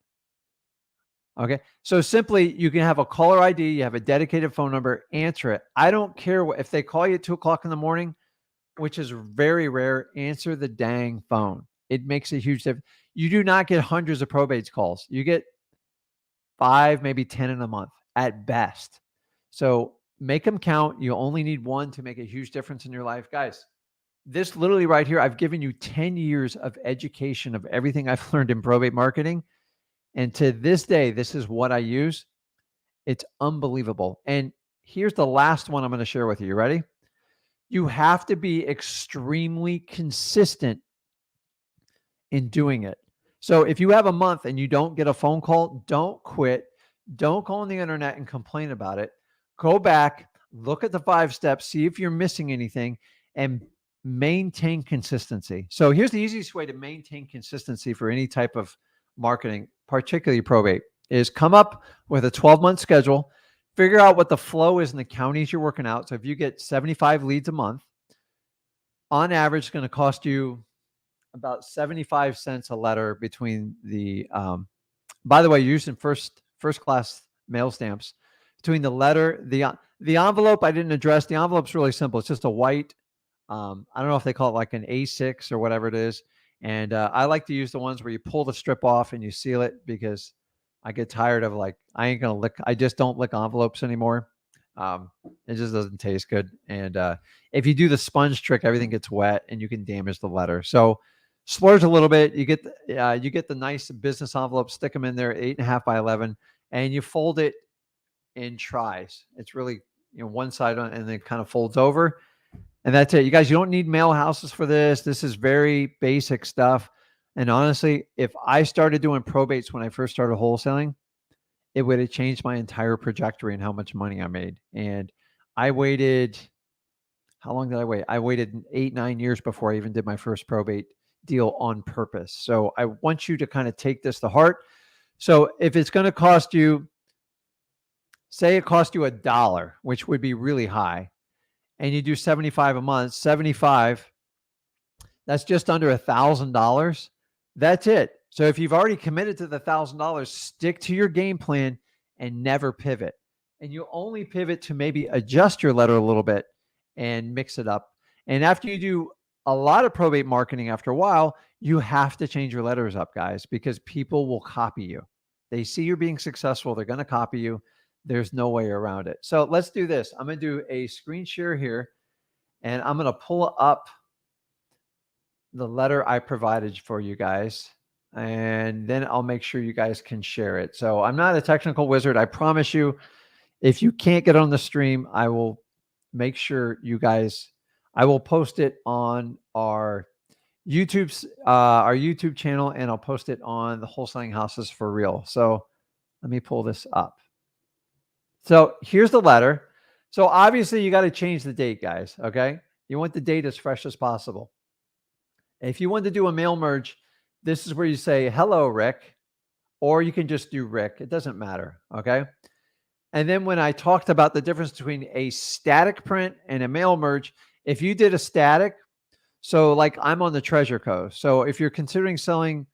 Okay. So simply, you can have a caller ID, you have a dedicated phone number, answer it. I don't care if they call you at 2:00 in the morning, which is very rare, answer the dang phone. It makes a huge difference. You do not get hundreds of probates calls. You get 5, maybe 10 in a month at best. So make them count. You only need one to make a huge difference in your life. Guys, this literally right here, I've given you 10 years of education of everything I've learned in probate marketing. And to this day, this is what I use. It's unbelievable. And here's the last one I'm going to share with you. You ready? You have to be extremely consistent in doing it. So if you have a month and you don't get a phone call, don't quit. Don't go on the internet and complain about it. Go back, look at the 5 steps, see if you're missing anything, and maintain consistency. So here's the easiest way to maintain consistency for any type of marketing, particularly probate, is come up with a 12-month schedule, figure out what the flow is in the counties you're working out. So if you get 75 leads a month, on average, it's going to cost you about 75 cents a letter between the, by the way, using first class mail stamps, between the letter, the envelope. I didn't address. The envelope's really simple. It's just a white, I don't know if they call it like an A6 or whatever it is. And I like to use the ones where you pull the strip off and you seal it, because I get tired of I just don't lick envelopes anymore. It just doesn't taste good. And if you do the sponge trick, everything gets wet and you can damage the letter. So splurge a little bit. You get the nice business envelope, stick them in there, 8.5 by 11, and you fold it in tries. It's really, one side on, and then it kind of folds over. And that's it. You guys, you don't need mail houses for this. This is very basic stuff. And honestly, if I started doing probates when I first started wholesaling, it would have changed my entire trajectory and how much money I made. And I waited, how long did I wait? I waited 8-9 years before I even did my first probate deal on purpose. So I want you to kind of take this to heart. So if it's going to cost you, say it cost you $1, which would be really high, and you do 75 a month, 75, that's just under $1,000. That's it. So if you've already committed to the $1,000, stick to your game plan and never pivot. And you only pivot to maybe adjust your letter a little bit and mix it up. And after you do a lot of probate marketing, after a while, you have to change your letters up, guys, because people will copy you. They see you're being successful. They're going to copy you. There's no way around it. So let's do this. I'm going to do a screen share here, and I'm going to pull up the letter I provided for you guys, and then I'll make sure you guys can share it. So I'm not a technical wizard. I promise you, if you can't get on the stream, I will make sure you guys, I will post it on our YouTube channel, and I'll post it on the Wholesaling Houses for Real. So let me pull this up. So here's the letter. So obviously you got to change the date, guys. Okay. You want the date as fresh as possible. If you want to do a mail merge, this is where you say, hello, Rick, or you can just do Rick. It doesn't matter. Okay. And then when I talked about the difference between a static print and a mail merge, if you did a static, so like I'm on the Treasure Coast. So if you're considering selling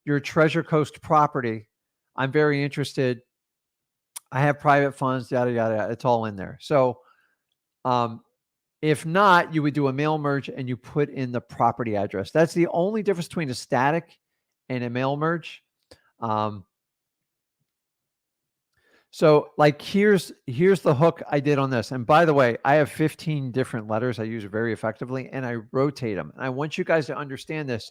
your Treasure Coast property, I'm very interested. I have private funds, yada, yada, yada. It's all in there. So if not, you would do a mail merge and you put in the property address. That's the only difference between a static and a mail merge. So like, here's the hook I did on this. And by the way, I have 15 different letters I use very effectively, and I rotate them. And I want you guys to understand this.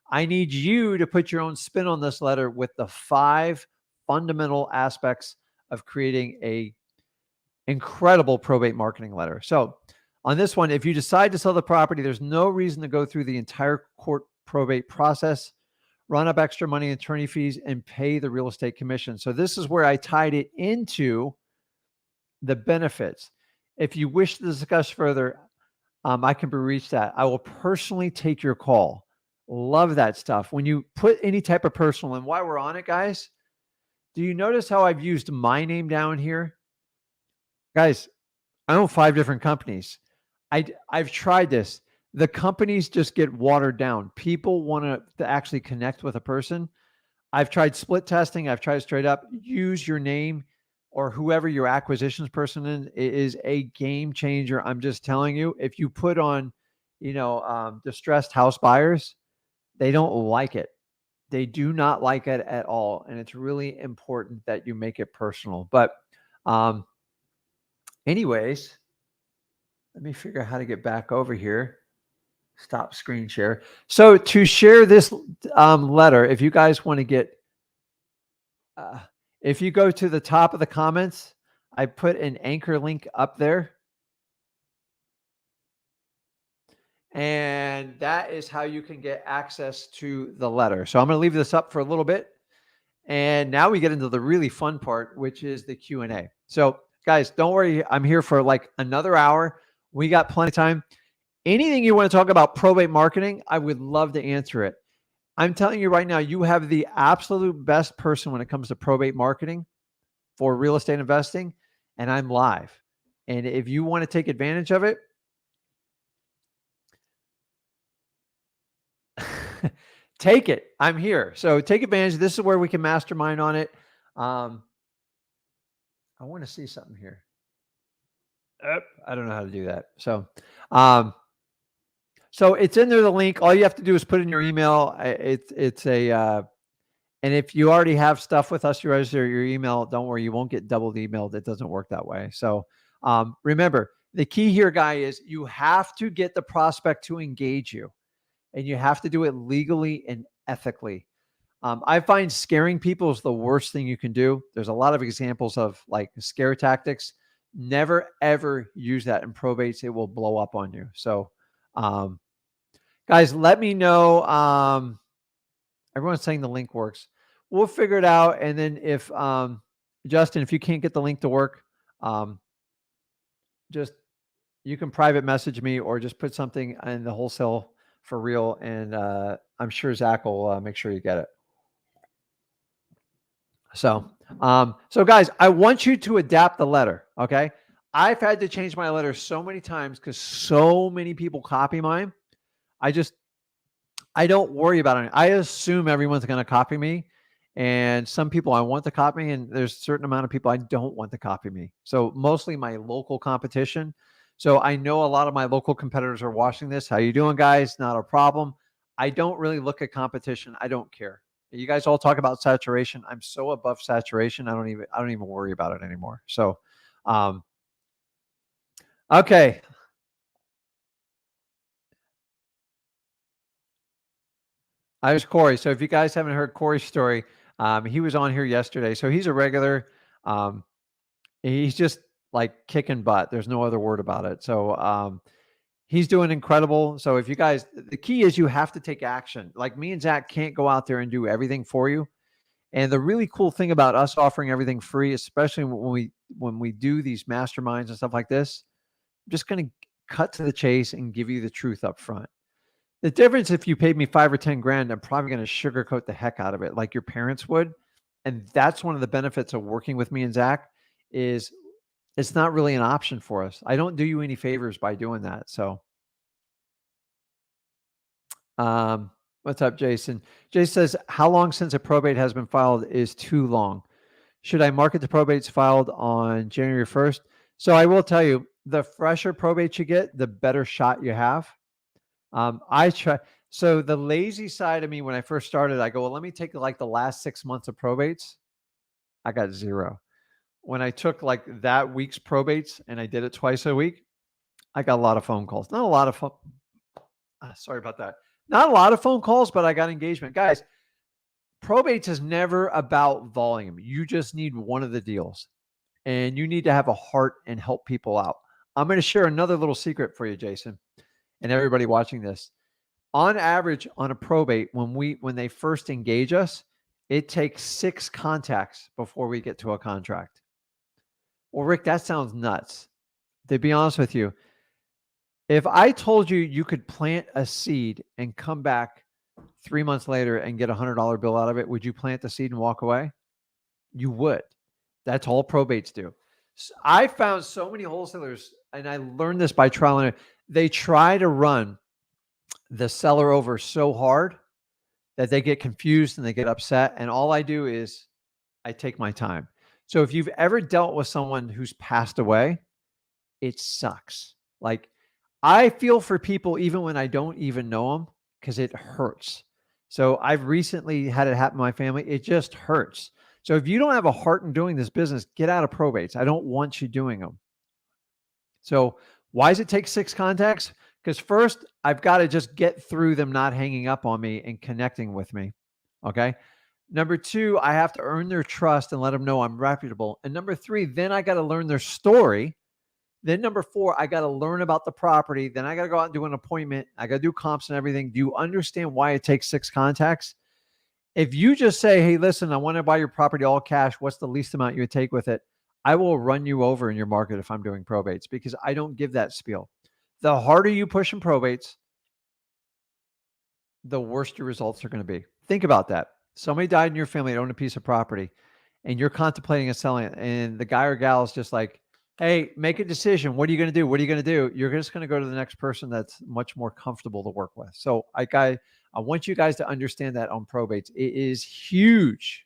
I need you to put your own spin on this letter with the 5 fundamental aspects of creating a incredible probate marketing letter. So on this one, if you decide to sell the property, there's no reason to go through the entire court probate process, run up extra money in attorney fees, and pay the real estate commission. So this is where I tied it into the benefits. If you wish to discuss further, I can be reached at. I will personally take your call. Love that stuff. When you put any type of personal, and while we're on it, guys, do you notice how I've used my name down here? Guys, I own 5 different companies. I've tried this. The companies just get watered down. People want to actually connect with a person. I've tried split testing. I've tried straight up. Use your name or whoever your acquisitions person is a game changer. I'm just telling you, if you put on, distressed house buyers, they don't like it. They do not like it at all. And it's really important that you make it personal. But anyways, let me figure out how to get back over here. Stop screen share. So to share this letter, if you guys want to get, if you go to the top of the comments, I put an anchor link up there. And that is how you can get access to the letter. So I'm going to leave this up for a little bit. And now we get into the really fun part, which is the Q&A. So guys, don't worry. I'm here for like another hour. We got plenty of time. Anything you want to talk about probate marketing, I would love to answer it. I'm telling you right now, you have the absolute best person when it comes to probate marketing for real estate investing, and I'm live. And if you want to take advantage of it, take it. I'm here. So take advantage. This is where we can mastermind on it. I want to see something here. I don't know how to do that. So, so it's in there, the link. All you have to do is put in your email. It's a, and if you already have stuff with us, you register your email, don't worry, you won't get double emailed. It doesn't work that way. So remember, the key here, guy, is you have to get the prospect to engage you, and you have to do it legally and ethically. I find scaring people is the worst thing you can do. There's a lot of examples of like scare tactics. Never, ever use that in probates. It will blow up on you. So, guys, let me know. Everyone's saying the link works. We'll figure it out. And then if, Justin, if you can't get the link to work, just, you can private message me or just put something in the wholesale for real. And I'm sure Zach will make sure you get it. So, so guys, I want you to adapt the letter. Okay. I've had to change my letter so many times because so many people copy mine. I don't worry about it. I assume everyone's going to copy me, and some people I want to copy me, and there's a certain amount of people I don't want to copy me. So mostly my local competition. So I know a lot of my local competitors are watching this. How you doing, guys? Not a problem. I don't really look at competition. I don't care. You guys all talk about saturation. I'm so above saturation. I don't even worry about it anymore. So, okay. I was Corey. So if you guys haven't heard Corey's story, he was on here yesterday. So he's a regular. He's just like kicking butt. There's no other word about it. So he's doing incredible. So if you guys, the key is you have to take action. Like me and Zach can't go out there and do everything for you. And the really cool thing about us offering everything free, especially when we do these masterminds and stuff like this, I'm just going to cut to the chase and give you the truth up front. The difference, if you paid me 5 or 10 grand, I'm probably going to sugarcoat the heck out of it like your parents would. And that's one of the benefits of working with me and Zach is it's not really an option for us. I don't do you any favors by doing that. So, what's up, Jason? Jason says, how long since a probate has been filed is too long? Should I market the probates filed on January 1st? So I will tell you, the fresher probate you get, the better shot you have. I try. So the lazy side of me, when I first started, I go, well, let me take like the last 6 months of probates. I got 0. when I took like that week's probates and I did it twice a week, I got a lot of phone calls. Not a lot of phone. Sorry about that. Not a lot of phone calls, but I got engagement. Guys, probates is never about volume. You just need one of the deals, and you need to have a heart and help people out. I'm going to share another little secret for you, Jason, and everybody watching this. On average, on a probate, when they first engage us, it takes 6 contacts before we get to a contract. Well, Rick, that sounds nuts. To be honest with you, if I told you you could plant a seed and come back 3 months later and get a $100 bill out of it, would you plant the seed and walk away? You would. That's all probates do. I found so many wholesalers, and I learned this by trial and error. They try to run the seller over so hard that they get confused and they get upset. And all I do is I take my time. So if you've ever dealt with someone who's passed away, it sucks. Like, I feel for people even when I don't even know them because it hurts. So I've recently had it happen in my family. It just hurts. So if you don't have a heart in doing this business, get out of probates. I don't want you doing them. So why does it take 6 contacts? Because first, I've got to just get through them not hanging up on me and connecting with me. Okay. Number 2, I have to earn their trust and let them know I'm reputable. And number 3, then I got to learn their story. Then number 4, I got to learn about the property. Then I got to go out and do an appointment. I got to do comps and everything. Do you understand why it takes 6 contacts? If you just say, hey, listen, I want to buy your property all cash, what's the least amount you would take with it? I will run you over in your market if I'm doing probates because I don't give that spiel. The harder you push in probates, the worse your results are going to be. Think about that. Somebody died in your family that owned a piece of property and you're contemplating on selling it. And the guy or gal is just like, hey, make a decision. What are you going to do? What are you going to do? You're just going to go to the next person that's much more comfortable to work with. So I want you guys to understand that on probates. It is huge.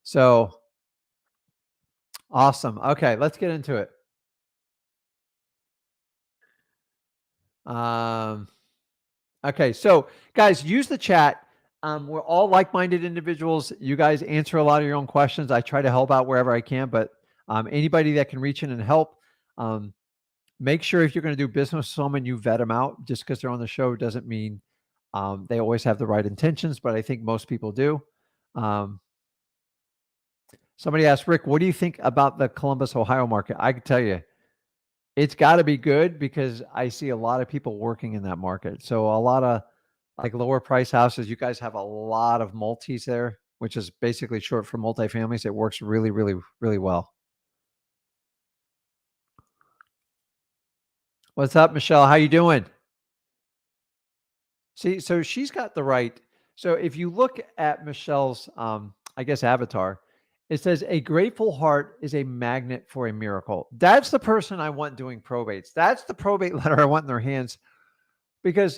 So awesome. Okay, let's get into it. Okay, so guys, use the chat. We're all like-minded individuals. You guys answer a lot of your own questions. I try to help out wherever I can, but anybody that can reach in and help, make sure if you're going to do business with someone, you vet them out. Just because they're on the show doesn't mean they always have the right intentions, but I think most people do. Somebody asked, Rick, what do you think about the Columbus, Ohio market? I can tell you, it's got to be good because I see a lot of people working in that market. So a lot of like lower price houses, you guys have a lot of multis there, which is basically short for multifamilies. It works really, really, really well. What's up, Michelle? How you doing? See, so she's got the right. So if you look at Michelle's, I guess, avatar, it says a grateful heart is a magnet for a miracle. That's the person I want doing probates. That's the probate letter I want in their hands because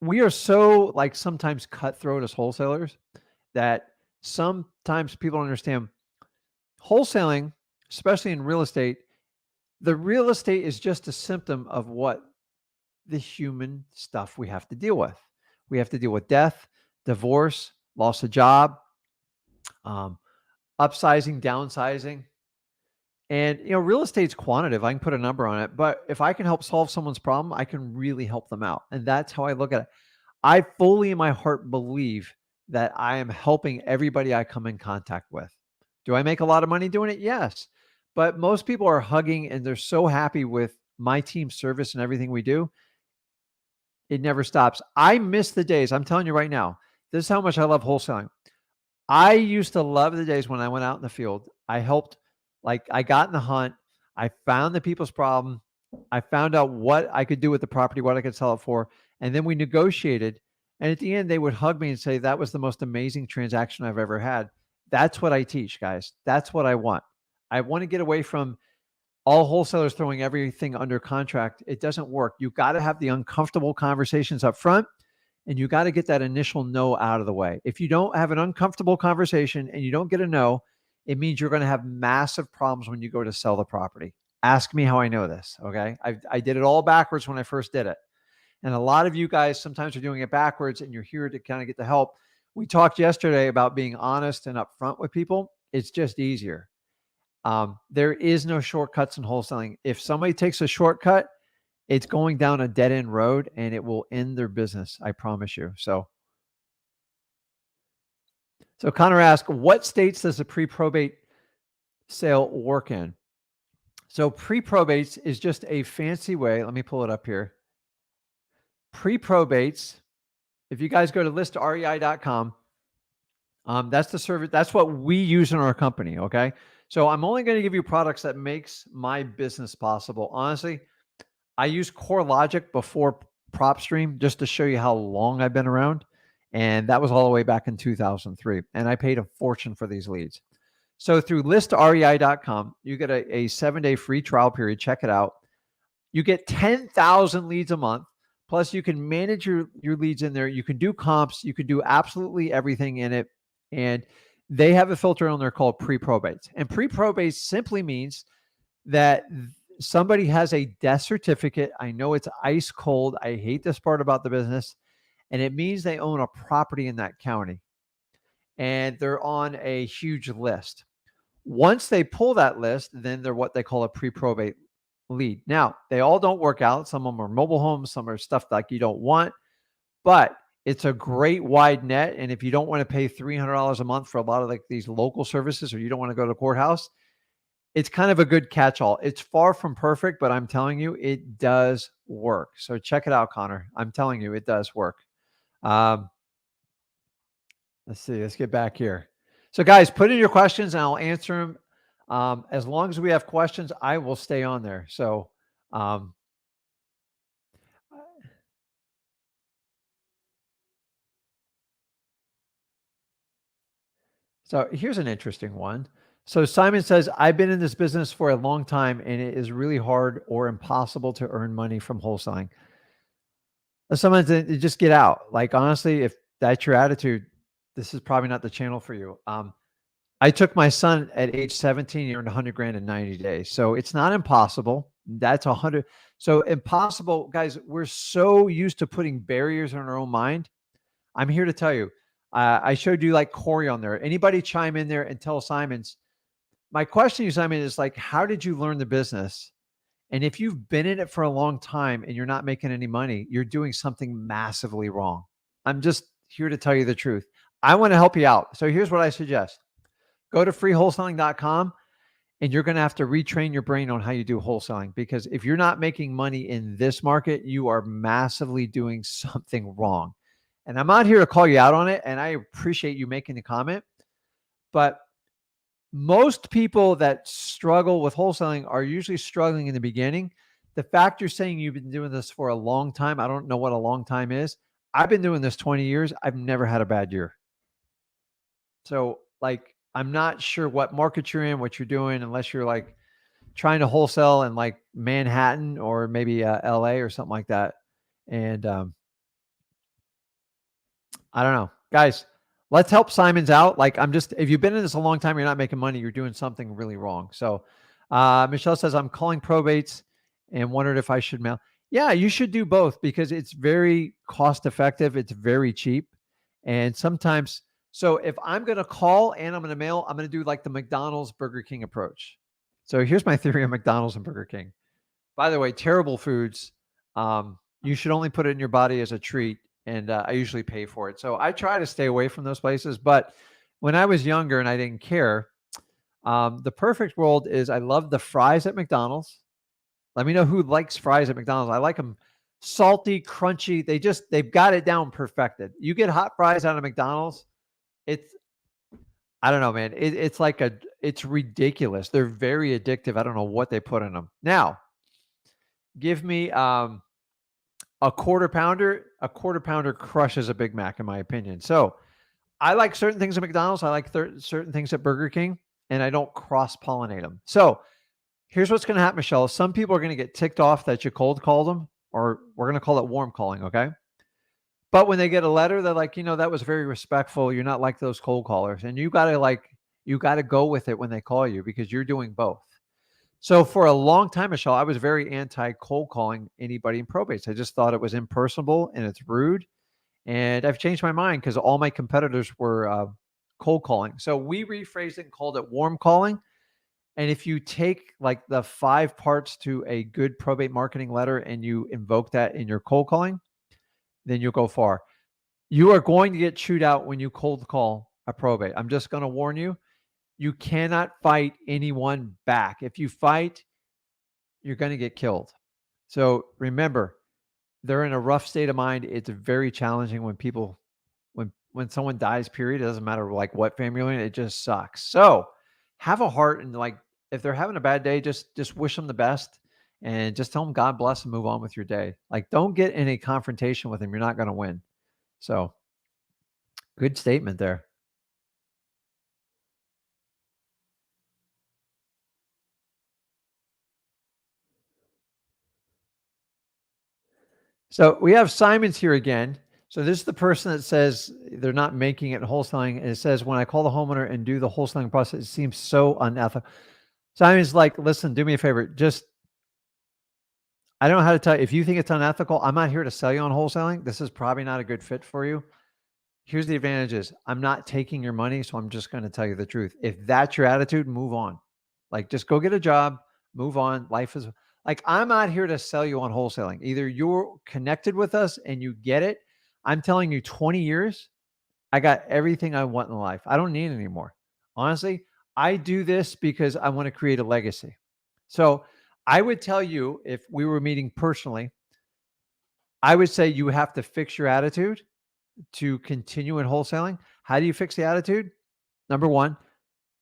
we are so like sometimes cutthroat as wholesalers that sometimes people don't understand wholesaling, especially in real estate. The real estate is just a symptom of what the human stuff we have to deal with. We have to deal with death, divorce, loss of job, upsizing, downsizing. And, real estate's quantitative. I can put a number on it, but if I can help solve someone's problem, I can really help them out. And that's how I look at it. I fully in my heart believe that I am helping everybody I come in contact with. Do I make a lot of money doing it? Yes. But most people are hugging and they're so happy with my team service and everything we do. It never stops. I miss the days. I'm telling you right now, this is how much I love wholesaling. I used to love the days when I went out in the field. I helped, like I got in the hunt. I found the people's problem. I found out what I could do with the property, what I could sell it for. And then we negotiated. And at the end, they would hug me and say, that was the most amazing transaction I've ever had. That's what I teach, guys. That's what I want. I want to get away from all wholesalers throwing everything under contract. It doesn't work. You got to have the uncomfortable conversations up front, and you got to get that initial no out of the way. If you don't have an uncomfortable conversation and you don't get a no, it means you're going to have massive problems when you go to sell the property. Ask me how I know this. Okay. I did it all backwards when I first did it. And a lot of you guys sometimes are doing it backwards and you're here to kind of get the help. We talked yesterday about being honest and upfront with people. It's just easier. There is no shortcuts in wholesaling. If somebody takes a shortcut, it's going down a dead end road and it will end their business. I promise you. So Connor asked, what states does a pre-probate sale work in? So pre-probates is just a fancy way. Let me pull it up here. Pre-probates, if you guys go to listrei.com, that's the service. That's what we use in our company. Okay. So I'm only going to give you products that makes my business possible. Honestly, I use CoreLogic before PropStream just to show you how long I've been around. And that was all the way back in 2003. And I paid a fortune for these leads. So through listrei.com, you get a 7-day free trial period. Check it out. You get 10,000 leads a month. Plus, you can manage your leads in there. You can do comps. You can do absolutely everything in it. And they have a filter on there called pre-probates. And pre-probates simply means that somebody has a death certificate. I know it's ice cold. I hate this part about the business. And it means they own a property in that county. And they're on a huge list. Once they pull that list, then they're what they call a pre-probate lead. Now, they all don't work out. Some of them are mobile homes. Some are stuff like you don't want. But it's a great wide net. And if you don't want to pay $300 a month for a lot of like these local services, or you don't want to go to the courthouse, it's kind of a good catch-all. It's far from perfect, but I'm telling you, it does work. So check it out, Connor. I'm telling you, it does work. Let's see. Let's get back here. So guys, put in your questions and I'll answer them. As long as we have questions, I will stay on there. So, so here's an interesting one. So Simon says, I've been in this business for a long time and it is really hard or impossible to earn money from wholesaling. Someone said, just get out. Like, honestly, if that's your attitude, this is probably not the channel for you. I took my son at age 17, he earned 100 grand in 90 days. So it's not impossible. That's 100. So impossible, guys, we're so used to putting barriers in our own mind. I'm here to tell you, I showed you like Corey on there. Anybody chime in there and tell Simon's, my question to you, Simon, is like, how did you learn the business? And if you've been in it for a long time and you're not making any money, you're doing something massively wrong. I'm just here to tell you the truth. I want to help you out. So here's what I suggest. Go to freewholesaling.com and you're going to have to retrain your brain on how you do wholesaling, because if you're not making money in this market, you are massively doing something wrong. And I'm not here to call you out on it. And I appreciate you making the comment, but most people that struggle with wholesaling are usually struggling in the beginning. The fact you're saying you've been doing this for a long time, I don't know what a long time is. I've been doing this 20 years. I've never had a bad year. So like, I'm not sure what market you're in, what you're doing, unless you're like trying to wholesale in like Manhattan or maybe LA or something like that. And I don't know, guys, let's help Simon's out. Like, if you've been in this a long time, you're not making money, you're doing something really wrong. So Michelle says, I'm calling probates and wondered if I should mail. Yeah, you should do both because it's very cost effective. It's very cheap. And sometimes, so if I'm going to call and I'm going to mail, I'm going to do like the McDonald's Burger King approach. So here's my theory on McDonald's and Burger King. By the way, terrible foods. You should only put it in your body as a treat. And I usually pay for it. So I try to stay away from those places. But when I was younger and I didn't care, the perfect world is I love the fries at McDonald's. Let me know who likes fries at McDonald's. I like them salty, crunchy. They've got it down perfected. You get hot fries out of McDonald's, I don't know, man. It's ridiculous. They're very addictive. I don't know what they put in them. Now, give me a quarter pounder. A quarter pounder crushes a Big Mac, in my opinion. So I like certain things at McDonald's. I like certain things at Burger King, and I don't cross-pollinate them. So here's what's going to happen, Michelle. Some people are going to get ticked off that you cold called them, or we're going to call it warm calling, okay? But when they get a letter, they're like, that was very respectful. You're not like those cold callers. And you got to go with it when they call you because you're doing both. So for a long time, Michelle, I was very anti cold calling anybody in probates. I just thought it was impersonal and it's rude. And I've changed my mind because all my competitors were cold calling. So we rephrased it and called it warm calling. And if you take like the 5 parts to a good probate marketing letter and you invoke that in your cold calling, then you'll go far. You are going to get chewed out when you cold call a probate. I'm just going to warn you, you cannot fight anyone back. If you fight, you're going to get killed. So remember, they're in a rough state of mind. It's very challenging when people, when someone dies, period. It doesn't matter like what family you're in, it just sucks. So have a heart, and like, if they're having a bad day, just wish them the best and just tell them God bless and move on with your day. Like, don't get in a confrontation with them. You're not going to win. So good statement there. So we have Simon's here again. So this is the person that says they're not making it wholesaling. And it says, when I call the homeowner and do the wholesaling process, it seems so unethical. Simon's like, listen, do me a favor. Just, I don't know how to tell you. If you think it's unethical, I'm not here to sell you on wholesaling. This is probably not a good fit for you. Here's the advantages. I'm not taking your money, so I'm just going to tell you the truth. If that's your attitude, move on. Like, just go get a job, move on. Life is like, I'm not here to sell you on wholesaling. Either you're connected with us and you get it. I'm telling you, 20 years, I got everything I want in life. I don't need it anymore. Honestly, I do this because I want to create a legacy. So I would tell you, if we were meeting personally, I would say you have to fix your attitude to continue in wholesaling. How do you fix the attitude? Number one,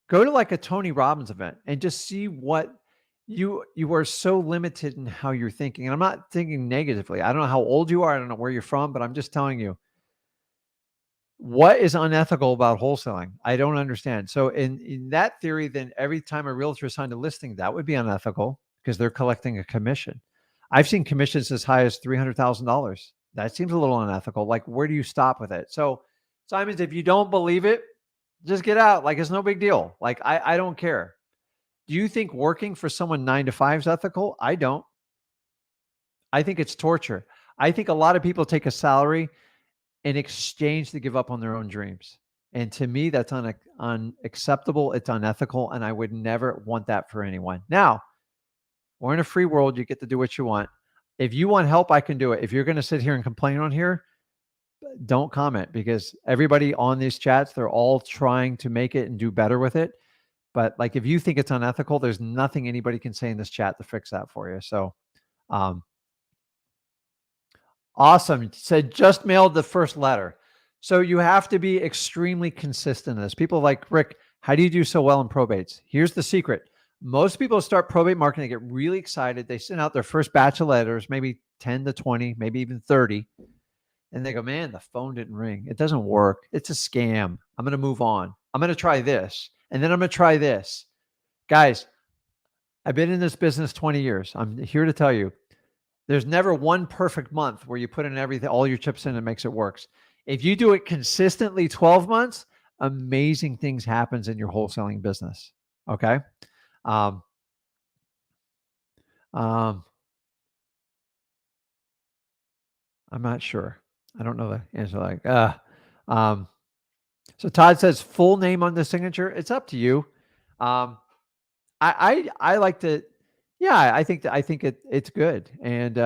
go to like a Tony Robbins event and just see what you are so limited in how you're thinking. And I'm not thinking negatively. I don't know how old you are. I don't know where you're from, but I'm just telling you, what is unethical about wholesaling? I don't understand. So in that theory, then every time a realtor signed a listing, that would be unethical because they're collecting a commission. I've seen commissions as high as $300,000. That seems a little unethical. Like, where do you stop with it? So, Simons, if you don't believe it, just get out. Like, it's no big deal. Like, I don't care. Do you think working for someone 9 to 5 is ethical? I don't. I think it's torture. I think a lot of people take a salary in exchange to give up on their own dreams. And to me, that's unacceptable. It's unethical. And I would never want that for anyone. Now, we're in a free world. You get to do what you want. If you want help, I can do it. If you're going to sit here and complain on here, don't comment, because everybody on these chats, they're all trying to make it and do better with it. But like, if you think it's unethical, there's nothing anybody can say in this chat to fix that for you. So, awesome. Said just mailed the first letter. So you have to be extremely consistent in this. People like, Rick, how do you do so well in probates? Here's the secret. Most people start probate marketing, they get really excited. They send out their first batch of letters, maybe 10 to 20, maybe even 30. And they go, man, the phone didn't ring. It doesn't work. It's a scam. I'm going to move on. I'm going to try this. And then I'm going to try this. Guys, I've been in this business 20 years. I'm here to tell you, there's never one perfect month where you put in everything, all your chips in, and makes it works. If you do it consistently 12 months, amazing things happens in your wholesaling business. Okay. I'm not sure. I don't know the answer. Like, so Todd says full name on the signature. It's up to you. I like to, yeah, I think it's good. And,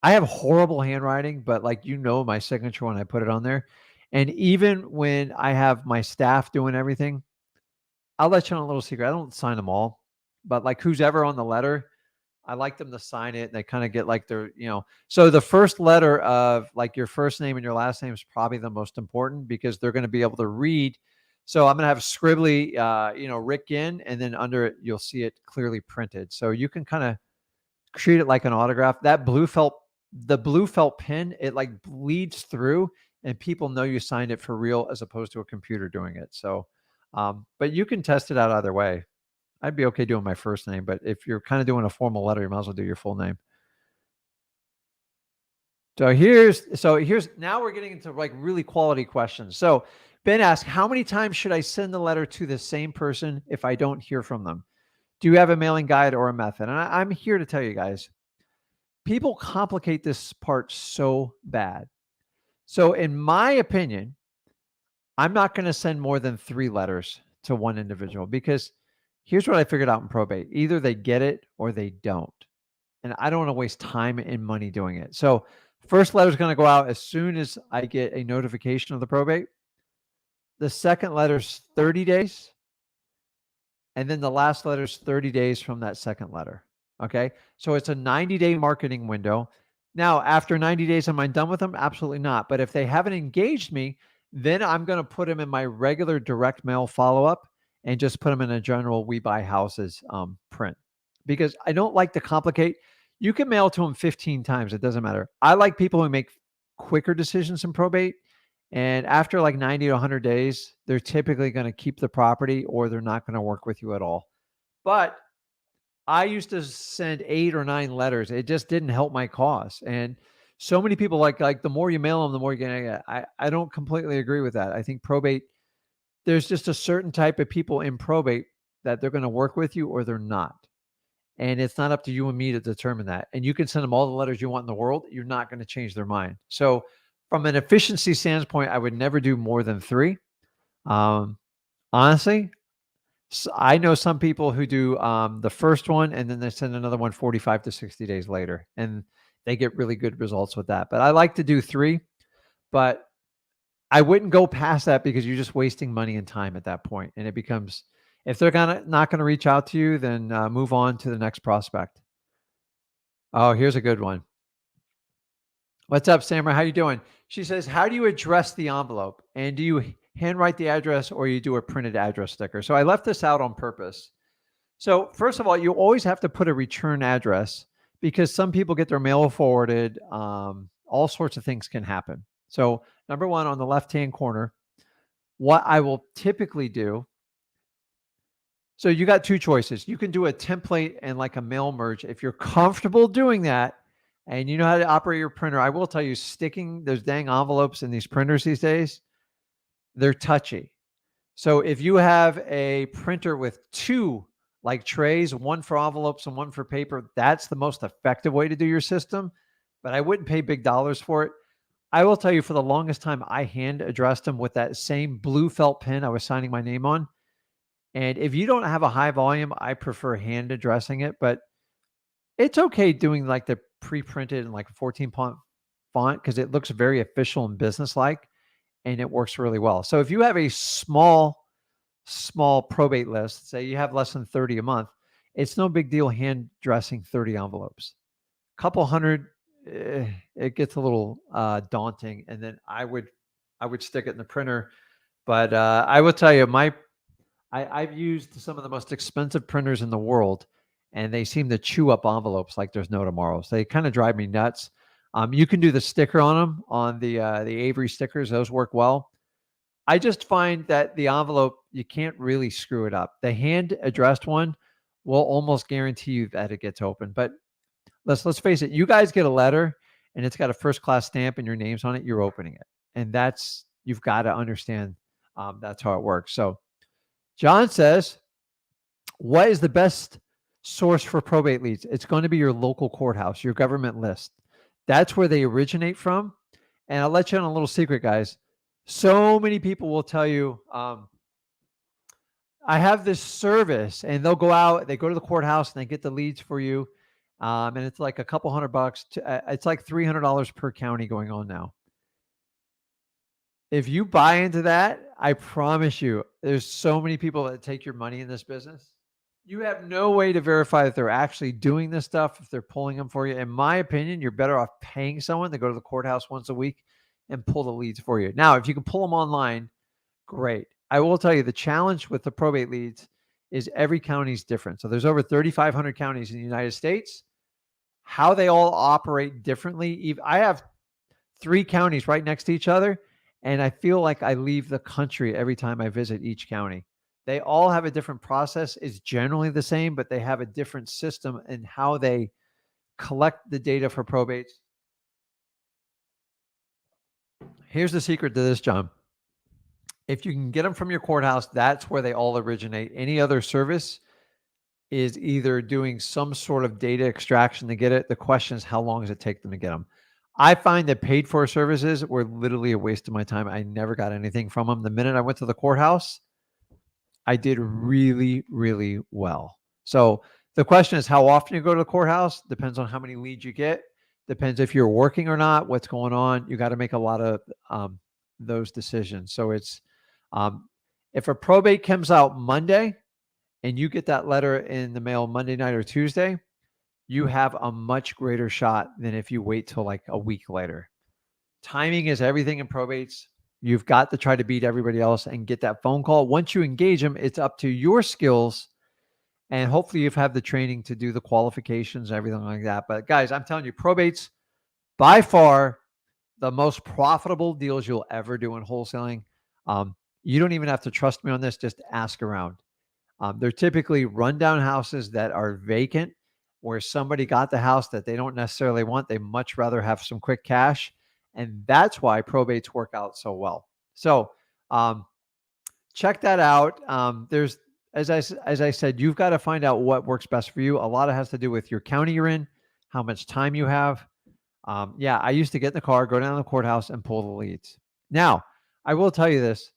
I have horrible handwriting, but like, my signature when I put it on there. And even when I have my staff doing everything, I'll let you know a little secret. I don't sign them all, but like, who's ever on the letter, I like them to sign it. And they kind of get like their, so the first letter of like your first name and your last name is probably the most important, because they're going to be able to read. So I'm going to have scribbly, Rick Ginn, and then under it, you'll see it clearly printed. So you can kind of treat it like an autograph. That the blue felt pen, it like bleeds through and people know you signed it for real, as opposed to a computer doing it. So, but you can test it out either way. I'd be okay doing my first name, but if you're kind of doing a formal letter, you might as well do your full name. So here's now we're getting into like really quality questions. So Ben asked, how many times should I send the letter to the same person if I don't hear from them? Do you have a mailing guide or a method? And I'm here to tell you guys, people complicate this part so bad. So in my opinion, I'm not going to send more than 3 letters to one individual, because Here's what I figured out in probate. Either they get it or they don't. And I don't want to waste time and money doing it. So first letter is going to go out as soon as I get a notification of the probate. The second letter is 30 days. And then the last letter is 30 days from that second letter. Okay. So it's a 90-day marketing window. Now, after 90 days, am I done with them? Absolutely not. But if they haven't engaged me, then I'm going to put them in my regular direct mail follow-up and just put them in a general We Buy Houses print, because I don't like to complicate. You can mail to them 15 times. It doesn't matter. I like people who make quicker decisions in probate. And after like 90 to 100 days, they're typically going to keep the property or they're not going to work with you at all. But I used to send 8 or 9 letters. It just didn't help my cause. And so many people like the more you mail them, the more you're going to get. I don't completely agree with that. I think probate, there's just a certain type of people in probate that they're going to work with you or they're not. And it's not up to you and me to determine that. And you can send them all the letters you want in the world. You're not going to change their mind. So from an efficiency standpoint, I would never do more than 3. Honestly, I know some people who do the first one and then they send another one 45 to 60 days later, and they get really good results with that. But I like to do 3, but I wouldn't go past that because you're just wasting money and time at that point. And it becomes, if they're not going to reach out to you, then move on to the next prospect. Oh, here's a good one. What's up, Samra? How you doing? She says, how do you address the envelope? And do you handwrite the address or you do a printed address sticker? So I left this out on purpose. So first of all, you always have to put a return address because some people get their mail forwarded. All sorts of things can happen. So number one, on the left-hand corner, what I will typically do. So you got 2 choices. You can do a template and like a mail merge. If you're comfortable doing that and you know how to operate your printer, I will tell you, sticking those dang envelopes in these printers these days, they're touchy. So if you have a printer with 2 like trays, one for envelopes and one for paper, that's the most effective way to do your system. But I wouldn't pay big dollars for it. I will tell you, for the longest time, I hand addressed them with that same blue felt pen I was signing my name on. And if you don't have a high volume, I prefer hand addressing it, but it's okay doing like the pre-printed and like a 14-point font because it looks very official and business-like, and it works really well. So if you have a small probate list, say you have less than 30 a month, it's no big deal hand dressing 30 envelopes. A couple hundred, it gets a little daunting, and then I would stick it in the printer. But I will tell you, I've used some of the most expensive printers in the world, and they seem to chew up envelopes like there's no tomorrow. So they kind of drive me nuts. You can do the sticker on them, on the Avery stickers. Those work well. I just find that the envelope, you can't really screw it up. The hand addressed one will almost guarantee you that it gets open. But let's face it, you guys get a letter and it's got a first class stamp and your name's on it, you're opening it. And you've got to understand that's how it works. So John says, what is the best source for probate leads? It's going to be your local courthouse, your government list. That's where they originate from. And I'll let you in on a little secret, guys. So many people will tell you, I have this service, and they'll go out, they go to the courthouse and they get the leads for you. And it's like a couple $100. It's like $300 per county going on now. If you buy into that, I promise you, there's so many people that take your money in this business. You have no way to verify that they're actually doing this stuff, if they're pulling them for you. In my opinion, you're better off paying someone to go to the courthouse once a week and pull the leads for you. Now, if you can pull them online, great. I will tell you, the challenge with the probate leads is every county is different. So there's over 3,500 counties in the United States. How they all operate differently. I have 3 counties right next to each other, and I feel like I leave the country every time I visit each county. They all have a different process. It's generally the same, but they have a different system in how they collect the data for probates. Here's the secret to this, John. If you can get them from your courthouse, that's where they all originate. Any other service is either doing some sort of data extraction to get it. The question is, how long does it take them to get them? I find that paid for services were literally a waste of my time. I never got anything from them. The minute I went to the courthouse, I did really, really well. So the question is how often you go to the courthouse depends on how many leads you get. Depends if you're working or not, what's going on. You got to make a lot of those decisions. So it's if a probate comes out Monday and you get that letter in the mail Monday night or Tuesday, you have a much greater shot than if you wait till like a week later. Timing is everything in probates. You've got to try to beat everybody else and get that phone call. Once you engage them, it's up to your skills. And hopefully you've had the training to do the qualifications and everything like that. But guys, I'm telling you, probates by far the most profitable deals you'll ever do in wholesaling. You don't even have to trust me on this. Just ask around. They're typically rundown houses that are vacant, where somebody got the house that they don't necessarily want. They much rather have some quick cash. And that's why probates work out so well. So check that out. There's, as I said, you've got to find out what works best for you. A lot of it has to do with your county you're in, how much time you have. Yeah, I used to get in the car, go down to the courthouse and pull the leads. Now, I will tell you this.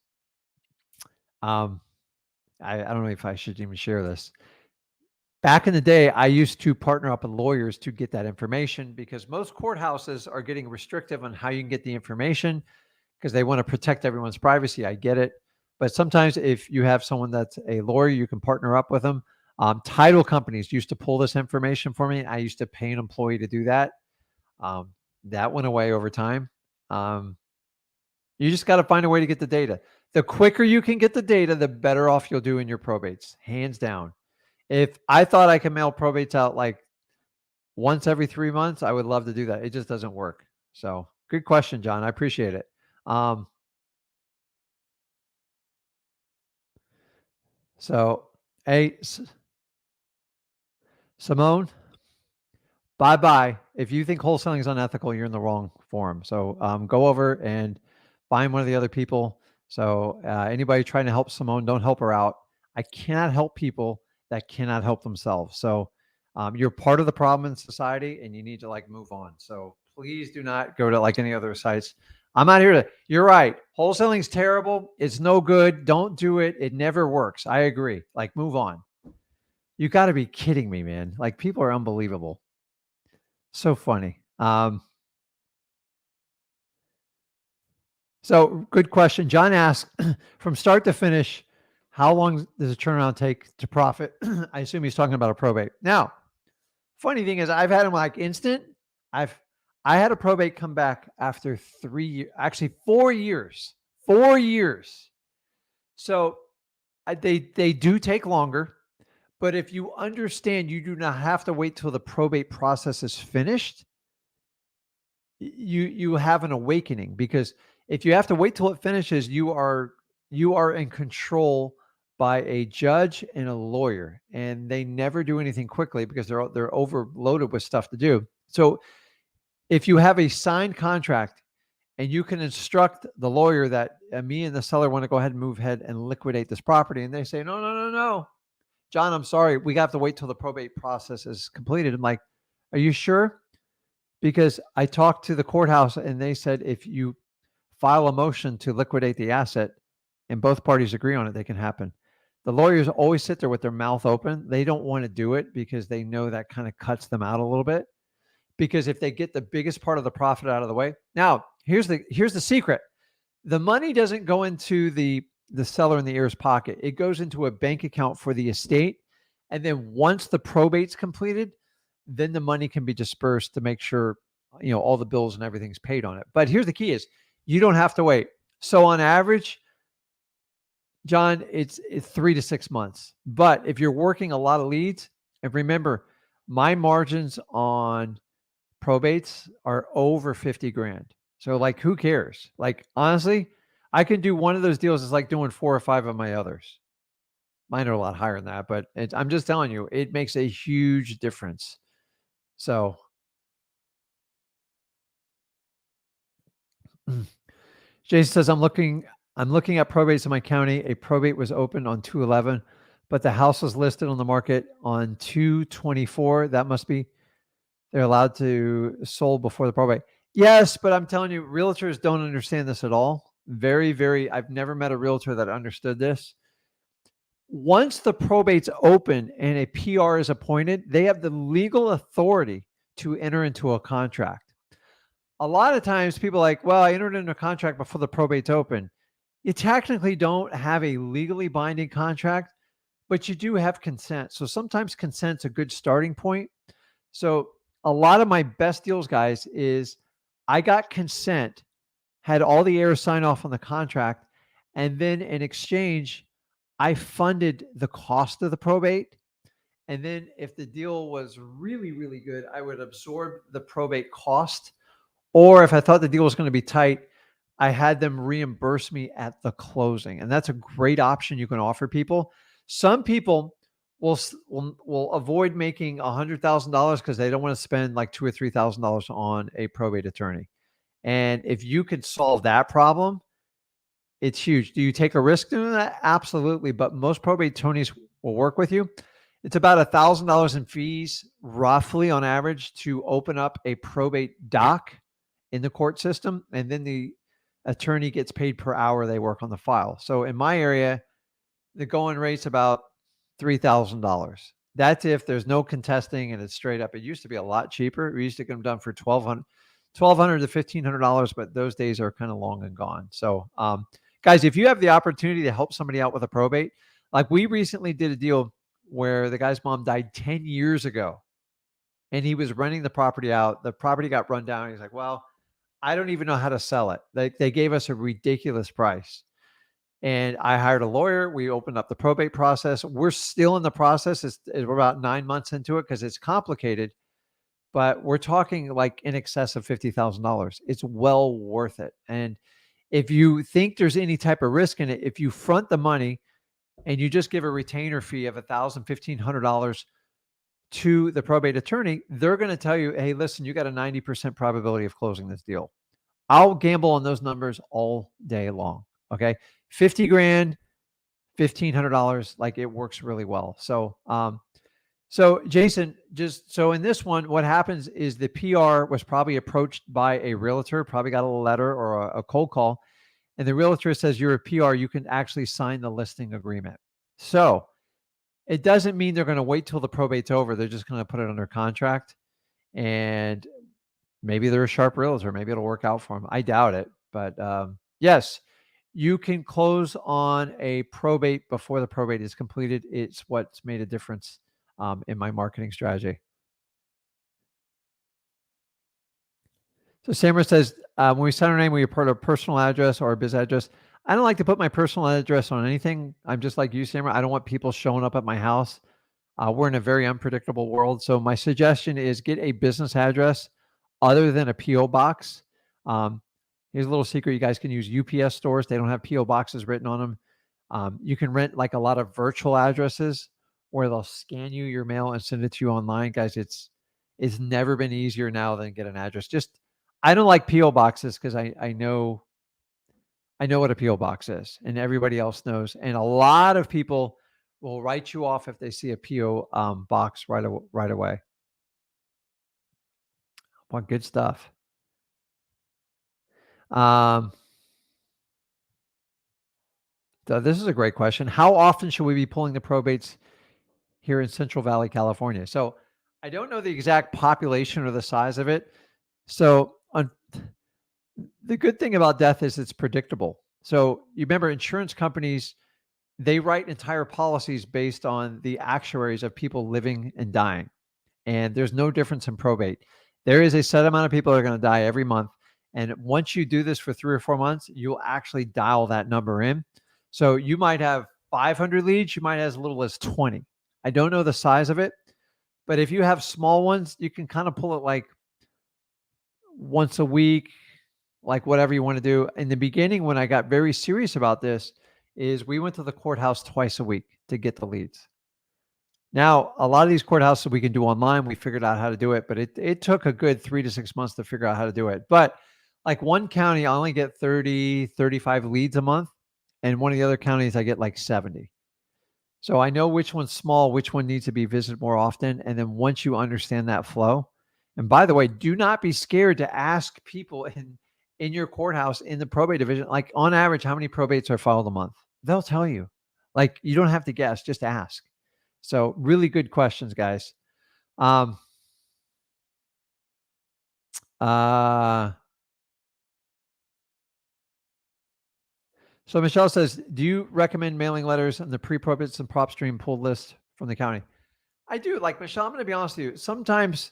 I don't know if I should even share this. Back in the day, I used to partner up with lawyers to get that information because most courthouses are getting restrictive on how you can get the information because they want to protect everyone's privacy. I get it. But sometimes if you have someone that's a lawyer, you can partner up with them. Title companies used to pull this information for me. I used to pay an employee to do that. That went away over time. You just got to find a way to get the data. The quicker you can get the data, the better off you'll do in your probates, hands down. If I thought I could mail probates out like once every 3 months, I would love to do that. It just doesn't work. So good question, John. I appreciate it. So, hey, Simone, bye-bye. If you think wholesaling is unethical, you're in the wrong forum. So go over and find one of the other people. So anybody trying to help Simone, don't help her out. I cannot help people that cannot help themselves. So you're part of the problem in society and you need to like move on. So please do not go to like any other sites. I'm not here to, you're right. Wholesaling is terrible. It's no good. Don't do it. It never works. I agree. Like move on. You got to be kidding me, man. Like people are unbelievable. So funny. So good question. John asked, from start to finish, how long does a turnaround take to profit? I assume he's talking about a probate. Now, funny thing is I've had them like instant. I had a probate come back after 3 years, actually 4 years, 4 years. So they do take longer, but if you understand, you do not have to wait till the probate process is finished. You have an awakening, because if you have to wait till it finishes, you are in control by a judge and a lawyer, and they never do anything quickly because they're overloaded with stuff to do. So if you have a signed contract and you can instruct the lawyer that me and the seller want to go ahead and move ahead and liquidate this property, and they say, no, John, I'm sorry, we have to wait till the probate process is completed. I'm like, are you sure? Because I talked to the courthouse and they said if you file a motion to liquidate the asset and both parties agree on it, they can happen. The lawyers always sit there with their mouth open. They don't want to do it because they know that kind of cuts them out a little bit. Because if they get the biggest part of the profit out of the way. Now, here's the secret. The money doesn't go into the seller and the heir's pocket. It goes into a bank account for the estate. And then once the probate's completed, then the money can be dispersed to make sure, all the bills and everything's paid on it. But here's the key is you don't have to wait. So on average, John, it's 3 to 6 months. But if you're working a lot of leads, and remember, my margins on probates are over 50 grand. So like, who cares? Like, honestly, I can do one of those deals. It's like doing 4 or 5 of my others. Mine are a lot higher than that, but I'm just telling you, it makes a huge difference. So Jason says, I'm looking at probates in my county. A probate was opened on 2/11, but the house was listed on the market on 2/24. That must be, they're allowed to sold before the probate. Yes, but I'm telling you, realtors don't understand this at all. Very, very, I've never met a realtor that understood this. Once the probate's open and a PR is appointed, they have the legal authority to enter into a contract. A lot of times people are like, well, I entered into a contract before the probate's open. You technically don't have a legally binding contract, but you do have consent. So sometimes consent's a good starting point. So a lot of my best deals, guys, is I got consent, had all the heirs sign off on the contract, and then in exchange, I funded the cost of the probate. And then if the deal was really, really good, I would absorb the probate cost. Or if I thought the deal was going to be tight, I had them reimburse me at the closing. And that's a great option you can offer people. Some people will avoid making $100,000 because they don't want to spend like $2,000 or $3,000 on a probate attorney. And if you could solve that problem, it's huge. Do you take a risk doing that? Absolutely. But most probate attorneys will work with you. It's about $1,000 in fees, roughly on average, to open up a probate doc in the court system. And then the attorney gets paid per hour they work on the file. So in my area, the going rate's about $3,000. That's if there's no contesting and it's straight up. It used to be a lot cheaper. We used to get them done for $1,200 to $1,500, but those days are kind of long and gone. So, guys, if you have the opportunity to help somebody out with a probate, like we recently did a deal where the guy's mom died 10 years ago and he was renting the property out. The property got run down. He's like, well, I don't even know how to sell it. They gave us a ridiculous price. And I hired a lawyer. We opened up the probate process. We're still in the process. We're about 9 months into it because it's complicated, but we're talking like in excess of $50,000. It's well worth it. And if you think there's any type of risk in it, if you front the money and you just give a retainer fee of $1,000, $1,500 to the probate attorney, they're going to tell you, hey, listen, you got a 90% probability of closing this deal. I'll gamble on those numbers all day long. Okay. 50 grand, $1,500, like it works really well. So, so Jason, just so in this one, what happens is the PR was probably approached by a realtor, probably got a letter or a cold call, and the realtor says, you're a PR, you can actually sign the listing agreement. So it doesn't mean they're going to wait till the probate's over. They're just going to put it under contract, and maybe they're a sharp realtor. Maybe it'll work out for them. I doubt it, but yes, you can close on a probate before the probate is completed. It's what's made a difference in my marketing strategy. So Samra says, when we sign our name, we put a personal address or a biz address. I don't like to put my personal address on anything. I'm just like you, Samra. I don't want people showing up at my house. We're in a very unpredictable world. So my suggestion is get a business address other than a PO box. Here's a little secret. You guys can use UPS stores. They don't have PO boxes written on them. You can rent like a lot of virtual addresses where they'll scan you your mail and send it to you online. Guys, it's never been easier now than get an address. Just, I don't like PO boxes because I know what a PO box is, and everybody else knows. And a lot of people will write you off if they see a PO box right away. Well, good stuff. So this is a great question. How often should we be pulling the probates here in Central Valley, California? So I don't know the exact population or the size of it. So the good thing about death is it's predictable. So you remember insurance companies, they write entire policies based on the actuaries of people living and dying. And there's no difference in probate. There is a set amount of people that are going to die every month. And once you do this for 3 or 4 months, you'll actually dial that number in. So you might have 500 leads. You might have as little as 20. I don't know the size of it, but if you have small ones, you can kind of pull it like once a week, like whatever you want to do. In the beginning, when I got very serious about this, is we went to the courthouse twice a week to get the leads. Now, a lot of these courthouses we can do online. We figured out how to do it, but it took a good 3 to 6 months to figure out how to do it. But like one county, I only get 30, 35 leads a month. And one of the other counties, I get like 70. So I know which one's small, which one needs to be visited more often. And then once you understand that flow, and by the way, do not be scared to ask people in your courthouse, in the probate division, like on average, how many probates are filed a month? They'll tell you. Like, you don't have to guess, just ask. So really good questions, guys. So Michelle says, do you recommend mailing letters and the pre-probates and PropStream pulled list from the county? I do. Like, Michelle, I'm going to be honest with you. Sometimes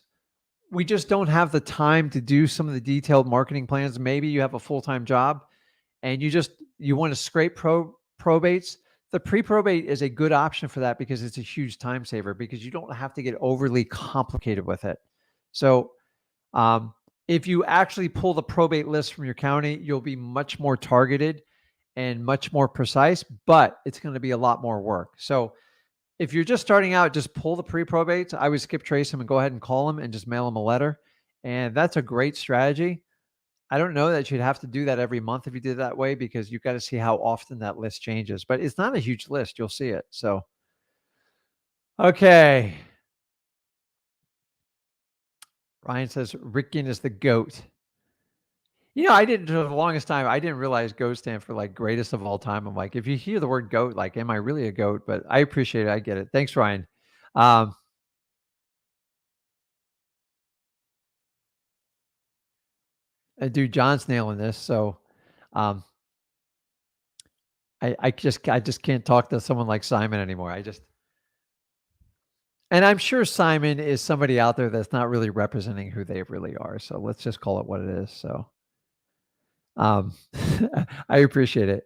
we just don't have the time to do some of the detailed marketing plans. Maybe you have a full-time job and you want to scrape probates. The pre-probate is a good option for that because it's a huge time saver, because you don't have to get overly complicated with it. So if you actually pull the probate list from your county, you'll be much more targeted and much more precise, but it's going to be a lot more work. So if you're just starting out, just pull the pre-probates. I would skip trace them and go ahead and call them and just mail them a letter. And that's a great strategy. I don't know that you'd have to do that every month if you did it that way, because you've got to see how often that list changes, but it's not a huge list. You'll see it. So, okay. Ryan says, Rick Ginn is the GOAT. I didn't, for the longest time, I didn't realize GOAT stand for like greatest of all time. I'm like, if you hear the word GOAT, like, am I really a GOAT? But I appreciate it. I get it. Thanks, Ryan. Dude, John's nailing this. So, I just can't talk to someone like Simon anymore. And I'm sure Simon is somebody out there that's not really representing who they really are. So let's just call it what it is. So, I appreciate it.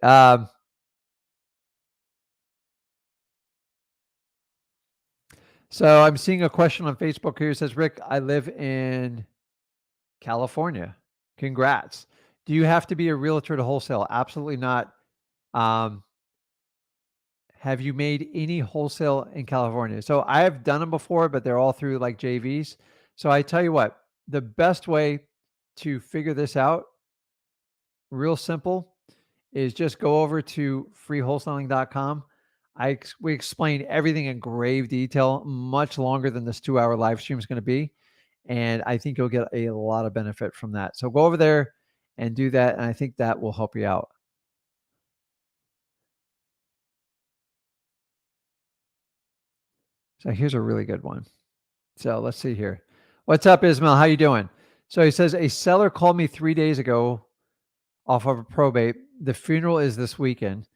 So I'm seeing a question on Facebook here. It says, Rick, I live in California. Congrats. Do you have to be a realtor to wholesale? Absolutely not. Have you made any wholesale in California? So I have done them before, but they're all through like JVs. So I tell you what, the best way to figure this out, real simple, is just go over to freewholesaling.com. We explain everything in grave detail, much longer than this 2-hour live stream is going to be. And I think you'll get a lot of benefit from that. So go over there and do that. And I think that will help you out. So here's a really good one. So let's see here. What's up, Ismail? How you doing? So he says, a seller called me 3 days ago off of a probate. The funeral is this weekend.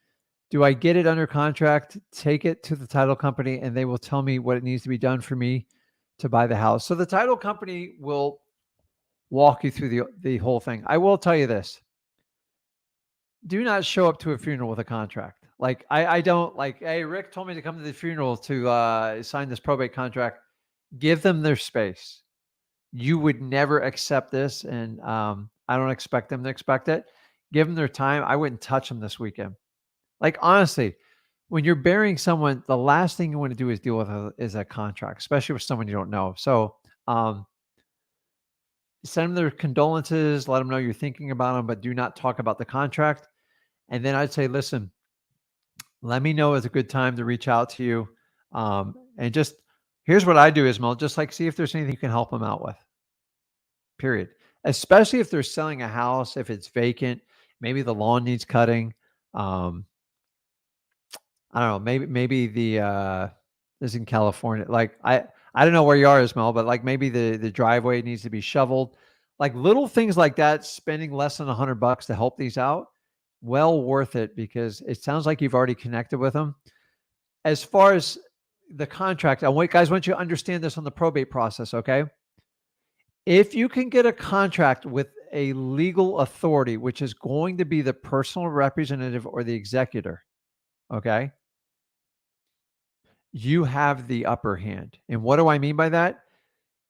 Do I get it under contract, take it to the title company, and they will tell me what it needs to be done for me to buy the house? So the title company will walk you through the whole thing. I will tell you this. Do not show up to a funeral with a contract. Like, I don't like, hey, Rick told me to come to the funeral to sign this probate contract. Give them their space. You would never accept this, and I don't expect them to expect it. Give them their time. I wouldn't touch them this weekend. Like, honestly, when you're burying someone, the last thing you want to do is deal with a contract, especially with someone you don't know. So send them their condolences, let them know you're thinking about them, but do not talk about the contract. And then I'd say, listen, let me know it's a good time to reach out to you. And just, here's what I do, Ismail, just like see if there's anything you can help them out with, period. Especially if they're selling a house, if it's vacant, maybe the lawn needs cutting. I don't know, maybe this is in California. Like, I don't know where you are, Ismail, but like maybe the driveway needs to be shoveled. Like little things like that, spending less than $100 to help these out, well worth it, because it sounds like you've already connected with them. As far as the contract, guys, I want you to understand this on the probate process, okay? If you can get a contract with a legal authority, which is going to be the personal representative or the executor, okay, you have the upper hand. And what do I mean by that?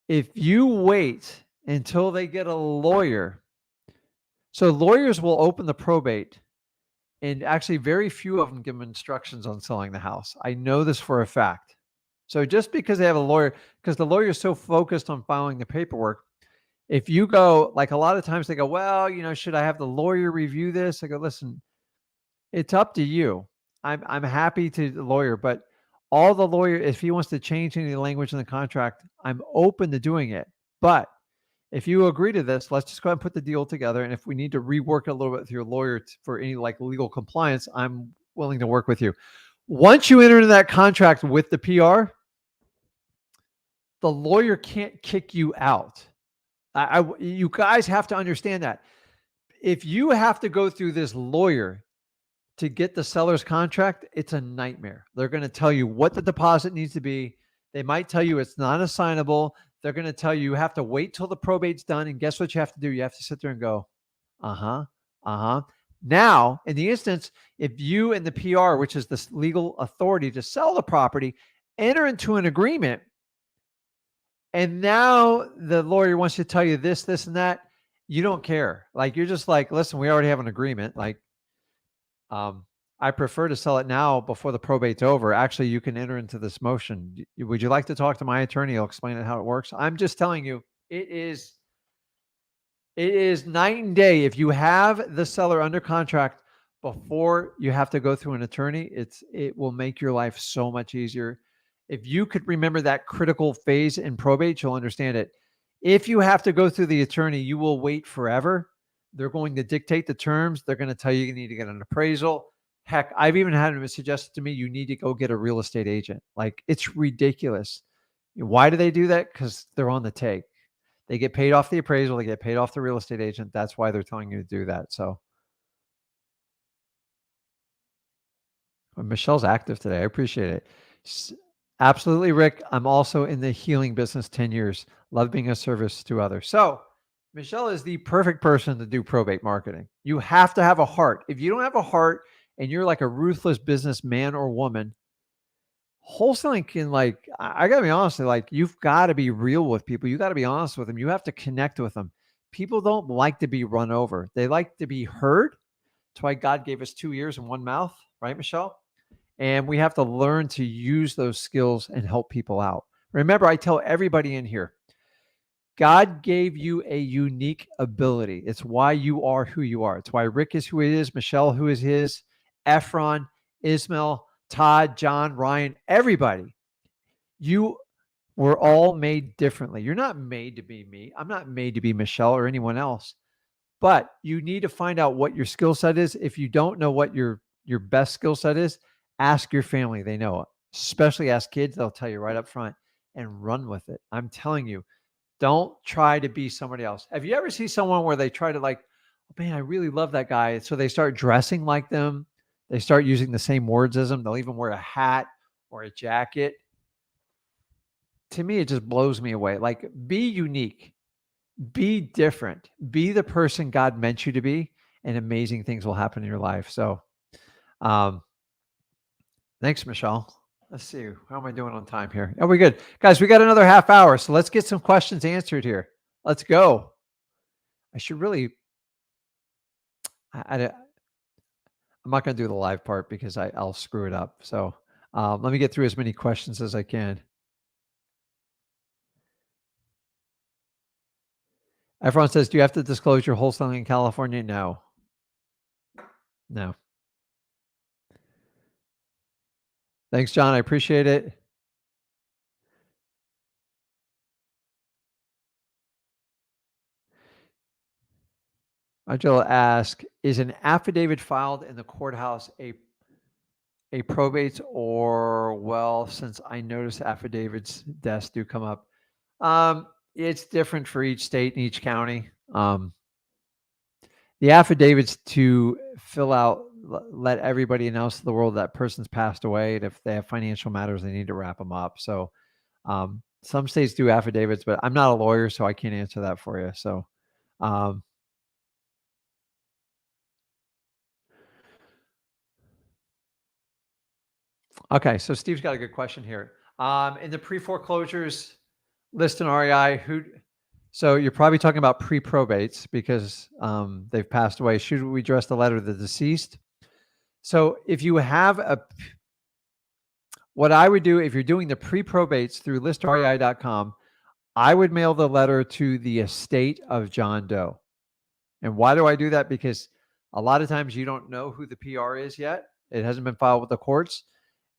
If you wait until they get a lawyer, so lawyers will open the probate, and actually very few of them give them instructions on selling the house. I know this for a fact. So just because they have a lawyer, because the lawyer is so focused on filing the paperwork, if you go, like a lot of times they go, well, should I have the lawyer review this? I go, listen, it's up to you. I'm happy to the lawyer, but all the lawyer, if he wants to change any language in the contract, I'm open to doing it. But if you agree to this, let's just go ahead and put the deal together. And if we need to rework it a little bit with your lawyer for any like legal compliance, I'm willing to work with you. Once you enter into that contract with the PR, the lawyer can't kick you out. You guys have to understand that. If you have to go through this lawyer to get the seller's contract, it's a nightmare. They're going to tell you what the deposit needs to be. They might tell you it's not assignable. They're going to tell you have to wait till the probate's done. And guess what you have to do? You have to sit there and go, Now, in the instance, if you and the PR, which is the legal authority to sell the property, enter into an agreement, and now the lawyer wants to tell you this, this, and that, you don't care. Like, you're just like, listen, we already have an agreement. Like, I prefer to sell it now before the probate's over. Actually, you can enter into this motion. Would you like to talk to my attorney? He'll explain it how it works. I'm just telling you, it is night and day. If you have the seller under contract before you have to go through an attorney, it will make your life so much easier. If you could remember that critical phase in probate, you'll understand it. If you have to go through the attorney, you will wait forever. They're going to dictate the terms. They're going to tell you you need to get an appraisal. Heck, I've even had them suggest to me, you need to go get a real estate agent. Like, it's ridiculous. Why do they do that? Because they're on the take. They get paid off the appraisal. They get paid off the real estate agent. That's why they're telling you to do that. So Michelle's active today. I appreciate it. Absolutely, Rick. I'm also in the healing business 10 years. Love being of service to others. So Michelle is the perfect person to do probate marketing. You have to have a heart. If you don't have a heart and you're like a ruthless businessman or woman, wholesaling can, like, I got to be honest, like, you've got to be real with people. You got to be honest with them. You have to connect with them. People don't like to be run over. They like to be heard. That's why God gave us 2 ears and 1 mouth, right, Michelle? And we have to learn to use those skills and help people out. Remember, I tell everybody in here, God gave you a unique ability. It's why you are who you are. It's why Rick is who he is, Michelle who is his, Efron, Ismail, Todd, John, Ryan, everybody. You were all made differently. You're not made to be me. I'm not made to be Michelle or anyone else. But you need to find out what your skill set is. If you don't know what your best skill set is, ask your family. They know it. Especially ask kids. They'll tell you right up front, and run with it. I'm telling you, don't try to be somebody else. Have you ever seen someone where they try to, like, oh, man, I really love that guy. So they start dressing like them. They start using the same words as them. They'll even wear a hat or a jacket. To me, it just blows me away. Like, be unique. Be different. Be the person God meant you to be, and amazing things will happen in your life. So, thanks, Michelle. Let's see. How am I doing on time here? Oh, we're good. Guys, we got another half hour. So let's get some questions answered here. Let's go. I should really, I'm not going to do the live part because I'll screw it up. So let me get through as many questions as I can. Everyone says, do you have to disclose your wholesaling in California? No. No. Thanks, John. I appreciate it. Angela asks, is an affidavit filed in the courthouse a probate, or, well, since I notice affidavits desks do come up. It's different for each state and each county. The affidavits to fill out, let everybody announce to the world that person's passed away. And if they have financial matters, they need to wrap them up. So some states do affidavits, but I'm not a lawyer, so I can't answer that for you. So okay, so Steve's got a good question here. In the pre-foreclosures list in REI, so you're probably talking about pre-probates because they've passed away. Should we address the letter to the deceased? So if you have what I would do if you're doing the pre-probates through listrei.com, I would mail the letter to the estate of John Doe. And why do I do that? Because a lot of times you don't know who the PR is yet. It hasn't been filed with the courts.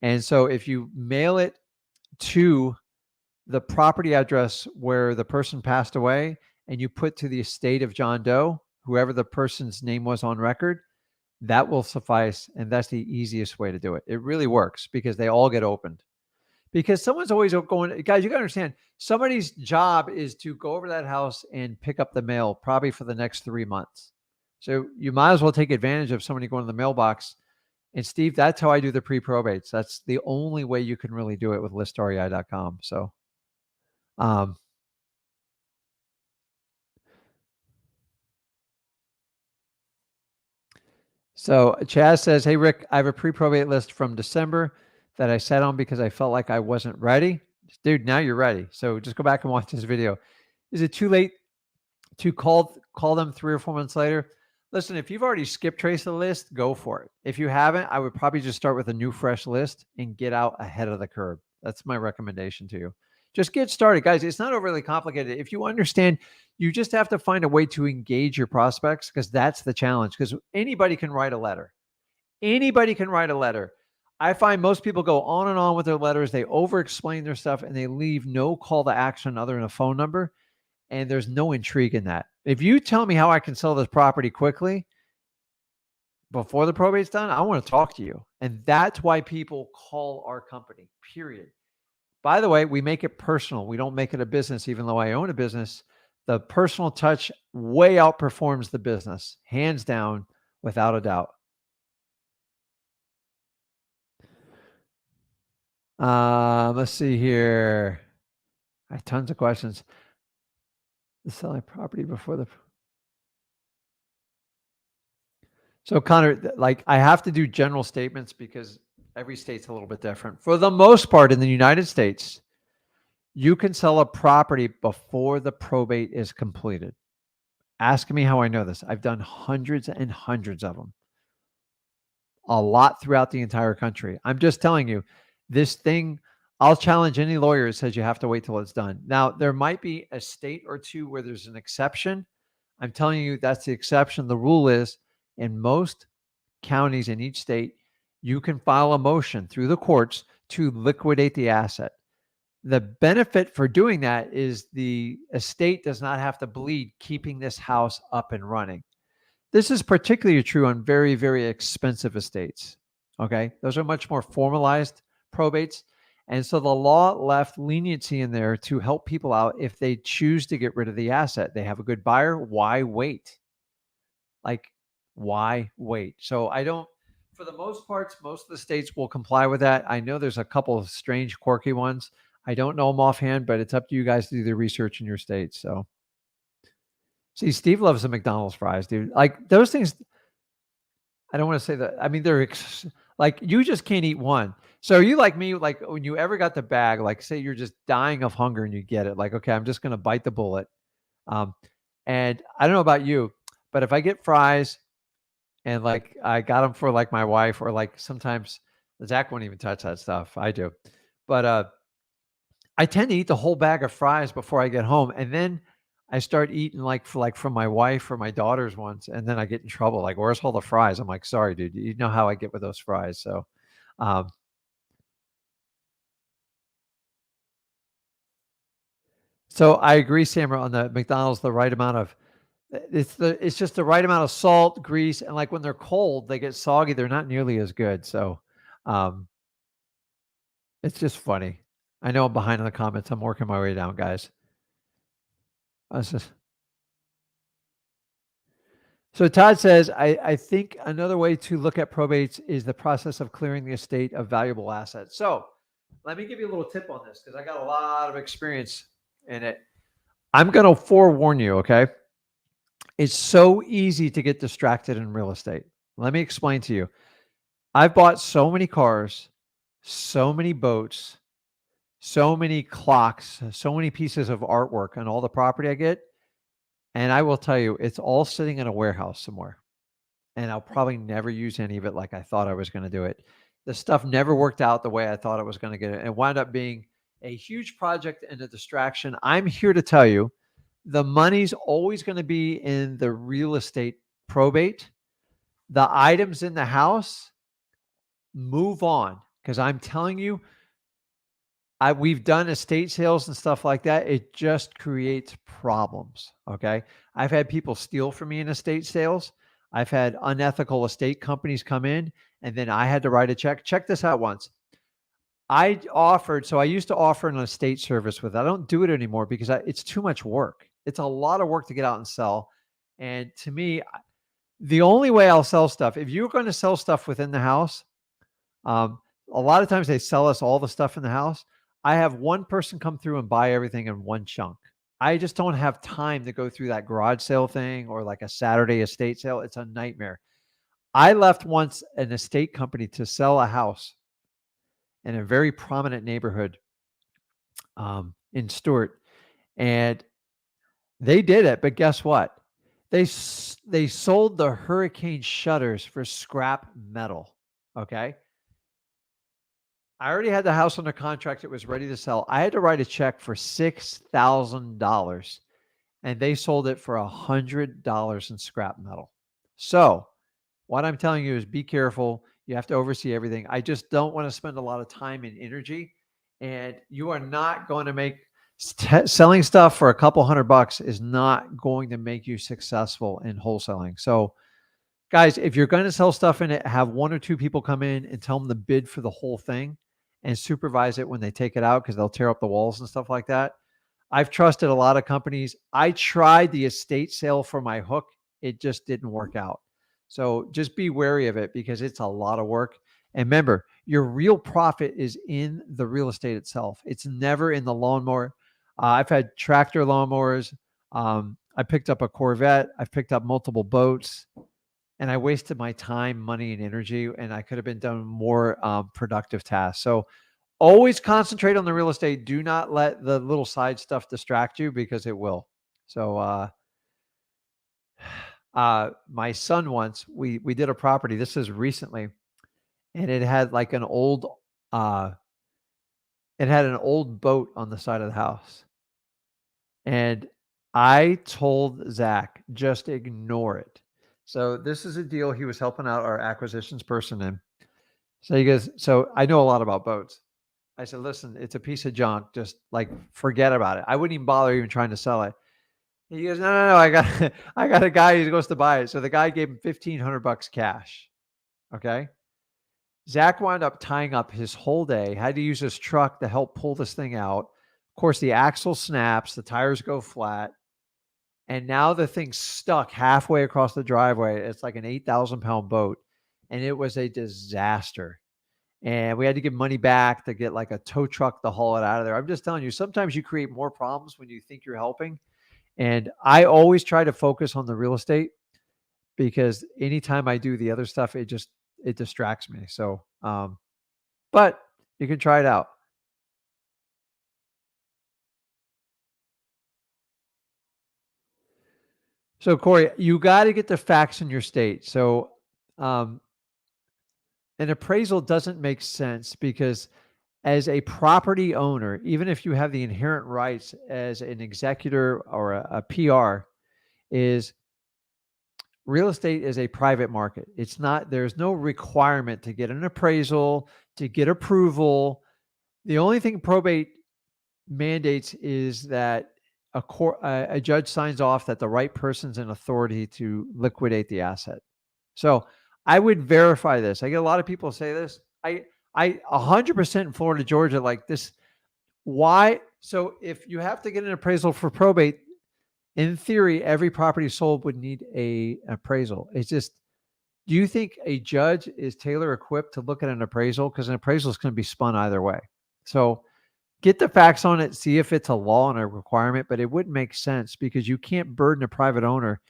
And so if you mail it to the property address where the person passed away, and you put to the estate of John Doe, whoever the person's name was on record, That will suffice. And that's the easiest way to do it. It really works because they all get opened. Because someone's always going, guys, you got to understand, somebody's job is to go over to that house and pick up the mail probably for the next 3 months. So you might as well take advantage of somebody going to the mailbox. And Steve, that's how I do the pre-probates. That's the only way you can really do it with listrei.com. So, so Chaz says, hey, Rick, I have a pre-probate list from December that I sat on because I felt like I wasn't ready. Dude, now you're ready. So just go back and watch this video. Is it too late to call them 3 or 4 months later? Listen, if you've already skip traced the list, go for it. If you haven't, I would probably just start with a new fresh list and get out ahead of the curve. That's my recommendation to you. Just get started, guys. It's not overly complicated. If you understand, you just have to find a way to engage your prospects, because that's the challenge, because anybody can write a letter. Anybody can write a letter. I find most people go on and on with their letters. They over-explain their stuff and they leave no call to action other than a phone number. And there's no intrigue in that. If you tell me how I can sell this property quickly before the probate's done, I want to talk to you. And that's why people call our company, period. By the way, we make it personal. We don't make it a business, even though I own a business. The personal touch way outperforms the business, hands down, without a doubt. Let's see here. I have tons of questions. The selling property before the... So Connor, like, I have to do general statements because every state's a little bit different. For the most part in the United States, you can sell a property before the probate is completed. Ask me how I know this. I've done hundreds and hundreds of them. A lot throughout the entire country. I'm just telling you, this thing, I'll challenge any lawyer that says you have to wait till it's done. Now, there might be a state or two where there's an exception. I'm telling you, that's the exception. The rule is, in most counties in each state, you can file a motion through the courts to liquidate the asset. The benefit for doing that is the estate does not have to bleed keeping this house up and running. This is particularly true on very, very expensive estates. Okay. Those are much more formalized probates. And so the law left leniency in there to help people out if they choose to get rid of the asset. They have a good buyer. Why wait? Like, why wait? So I don't, for the most parts, most of the states will comply with that. I know there's a couple of strange, quirky ones. I don't know them offhand, but it's up to you guys to do the research in your state. So, see, Steve loves the McDonald's fries, dude. Like, those things, I don't want to say that. I mean, they're like, you just can't eat one. So are you like me, like when you ever got the bag, like say you're just dying of hunger and you get it, like, okay, I'm just going to bite the bullet. And I don't know about you, but if I get fries and like I got them for like my wife, or like sometimes Zach won't even touch that stuff. I do. But I tend to eat the whole bag of fries before I get home. And then I start eating like from my wife or my daughters once, and then I get in trouble. Like, where's all the fries? I'm like, sorry, dude. You know how I get with those fries. So, so I agree, Samra, on the McDonald's, the right amount of, it's just the right amount of salt, grease, and like when they're cold, they get soggy. They're not nearly as good. So, it's just funny. I know I'm behind in the comments. I'm working my way down, guys. So Todd says, I think another way to look at probates is the process of clearing the estate of valuable assets. So let me give you a little tip on this, because I got a lot of experience in it. I'm going to forewarn you, okay? It's so easy to get distracted in real estate. Let me explain to you. I've bought so many cars, so many boats, so many clocks, so many pieces of artwork on all the property I get. And I will tell you, it's all sitting in a warehouse somewhere. And I'll probably never use any of it like I thought I was going to do it. The stuff never worked out the way I thought it was going to get it. It wound up being a huge project and a distraction. I'm here to tell you, the money's always going to be in the real estate probate. The items in the house, move on. Because I'm telling you, we've done estate sales and stuff like that. It just creates problems. Okay. I've had people steal from me in estate sales. I've had unethical estate companies come in, and then I had to write a check. Check this out once. I used to offer an estate service with it. I don't do it anymore because it's too much work. It's a lot of work to get out and sell. And to me, the only way I'll sell stuff, if you're going to sell stuff within the house, a lot of times they sell us all the stuff in the house. I have one person come through and buy everything in one chunk. I just don't have time to go through that garage sale thing or like a Saturday estate sale. It's a nightmare. I left once an estate company to sell a house in a very prominent neighborhood in Stewart. And they did it, but guess what? They sold the hurricane shutters for scrap metal. Okay. I already had the house under contract. It was ready to sell. I had to write a check for $6,000 and they sold it for $100 in scrap metal. So what I'm telling you is be careful. You have to oversee everything. I just don't want to spend a lot of time and energy, and you are not going to make selling stuff for a couple $100 is not going to make you successful in wholesaling. So guys, if you're going to sell stuff in it, have one or two people come in and tell them to bid for the whole thing and supervise it when they take it out, because they'll tear up the walls and stuff like that. I've trusted a lot of companies. I tried the estate sale for my hook. It just didn't work out. So just be wary of it because it's a lot of work. And remember, your real profit is in the real estate itself. It's never in the lawnmower. I've had tractor lawnmowers. I picked up a Corvette. I've picked up multiple boats. And I wasted my time, money, and energy, and I could have been done more productive tasks. So always concentrate on the real estate. Do not let the little side stuff distract you because it will. So my son once, we did a property. This is recently, and it had like an old boat on the side of the house. And I told Zach, just ignore it. So this is a deal he was helping out our acquisitions person in. So he goes, so I know a lot about boats. I said, listen, it's a piece of junk. Just like forget about it. I wouldn't even bother even trying to sell it. He goes, no. I got a guy who goes to buy it. So the guy gave him $1,500 cash. Okay. Zach wound up tying up his whole day, had to use his truck to help pull this thing out. Of course, the axle snaps, the tires go flat. And now the thing's stuck halfway across the driveway. It's like an 8,000-pound boat. And it was a disaster. And we had to give money back to get like a tow truck to haul it out of there. I'm just telling you, sometimes you create more problems when you think you're helping. And I always try to focus on the real estate because anytime I do the other stuff, it distracts me. So, but you can try it out. So Corey, you got to get the facts in your state. So, an appraisal doesn't make sense because as a property owner, even if you have the inherent rights as an executor or a PR, is real estate is a private market. It's not, there's no requirement to get an appraisal, to get approval. The only thing probate mandates is that a judge signs off that the right person's in authority to liquidate the asset. So I would verify this. I get a lot of people say this. I 100% in Florida, Georgia, like this. Why? So if you have to get an appraisal for probate, in theory, every property sold would need a appraisal. It's just, do you think a judge is tailor equipped to look at an appraisal? Because an appraisal is going to be spun either way. So get the facts on it, see if it's a law and a requirement, but it wouldn't make sense because you can't burden a private owner.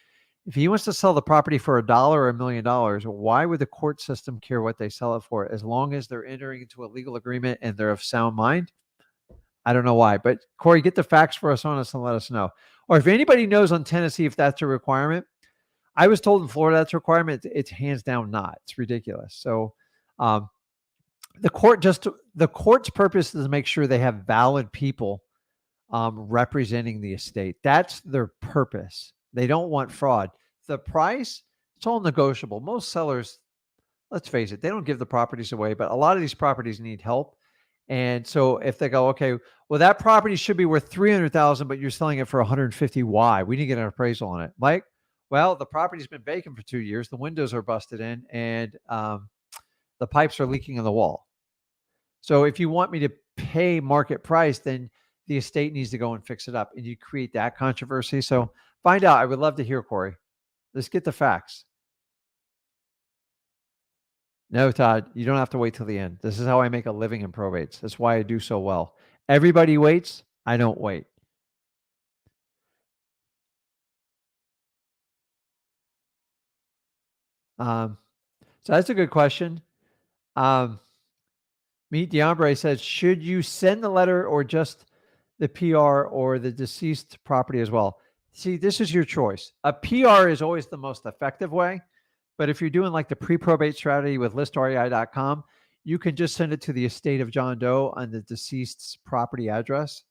If he wants to sell the property for $1 or $1 million, why would the court system care what they sell it for? As long as they're entering into a legal agreement and they're of sound mind, I don't know why. But Corey, get the facts for us on us and let us know. Or if anybody knows on Tennessee if that's a requirement, I was told in Florida that's a requirement. It's hands down not. It's ridiculous. So the court's purpose is to make sure they have valid people representing the estate. That's their purpose. They don't want fraud. The price, it's all negotiable. Most sellers, let's face it, they don't give the properties away, but a lot of these properties need help. And so if they go, okay, well, that property should be worth $300,000, but you're selling it for $150,000. Why? We need to get an appraisal on it. Mike, Well, the property's been vacant for 2 years. The windows are busted in and the pipes are leaking in the wall. So if you want me to pay market price, then the estate needs to go and fix it up, and you create that controversy. So find out. I would love to hear, Corey. Let's get the facts. No, Todd, you don't have to wait till the end. This is how I make a living in probates. That's why I do so well. Everybody waits. I don't wait. So that's a good question. Meet Diambre says, should you send the letter or just the PR or the deceased property as well? See, this is your choice. A PR is always the most effective way. But if you're doing like the pre-probate strategy with listrei.com, you can just send it to the estate of John Doe on the deceased's property address,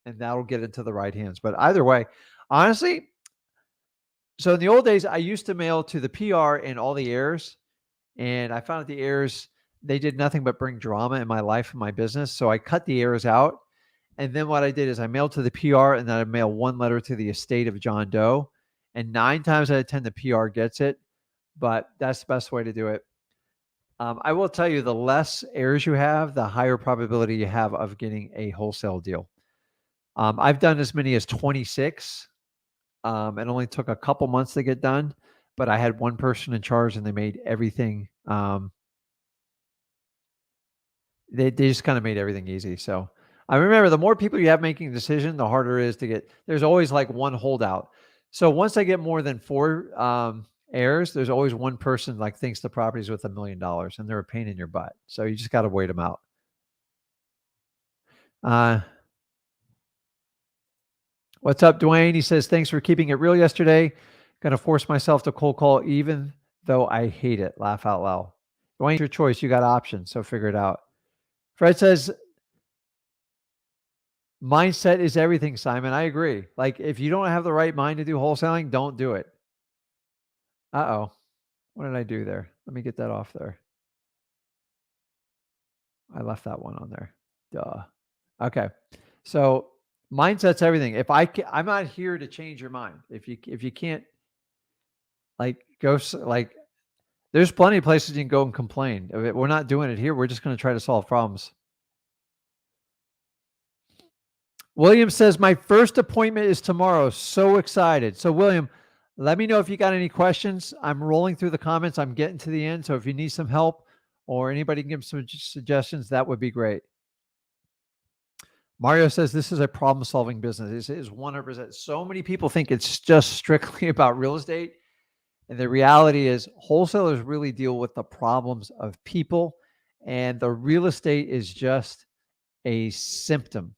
and that'll get into the right hands. But either way, honestly, so in the old days, I used to mail to the PR and all the heirs, and I found that the heirs, they did nothing but bring drama in my life and my business. So I cut the heirs out. And then what I did is I mailed to the PR, and then I mailed one letter to the estate of John Doe. And 9 times out of 10, the PR gets it. But that's the best way to do it. I will tell you, the less heirs you have, the higher probability you have of getting a wholesale deal. I've done as many as 26. It only took a couple months to get done, but I had one person in charge, and they made everything. They just kind of made everything easy. So I remember, the more people you have making a decision, the harder it is to get. There's always like one holdout. So once I get more than 4 heirs, there's always one person like thinks the property's worth $1 million, and they're a pain in your butt. So you just got to wait them out. What's up, Dwayne? He says, thanks for keeping it real yesterday. Gonna force myself to cold call even though I hate it. Laugh out loud. Dwayne, your choice. You got options, so figure it out. Fred says, mindset is everything, Simon. I agree. Like, if you don't have the right mind to do wholesaling, don't do it. Uh-oh. What did I do there? Let me get that off there. I left that one on there. Duh. Okay. So mindset's everything. If I'm not here to change your mind. If you can't, like, go, like, there's plenty of places you can go and complain. We're not doing it here. We're just going to try to solve problems. William says, my first appointment is tomorrow. So excited. So William, let me know if you got any questions. I'm rolling through the comments. I'm getting to the end. So if you need some help or anybody can give some suggestions, that would be great. Mario says, this is a problem-solving business. It is 100%. So many people think it's just strictly about real estate. And the reality is, wholesalers really deal with the problems of people, and the real estate is just a symptom.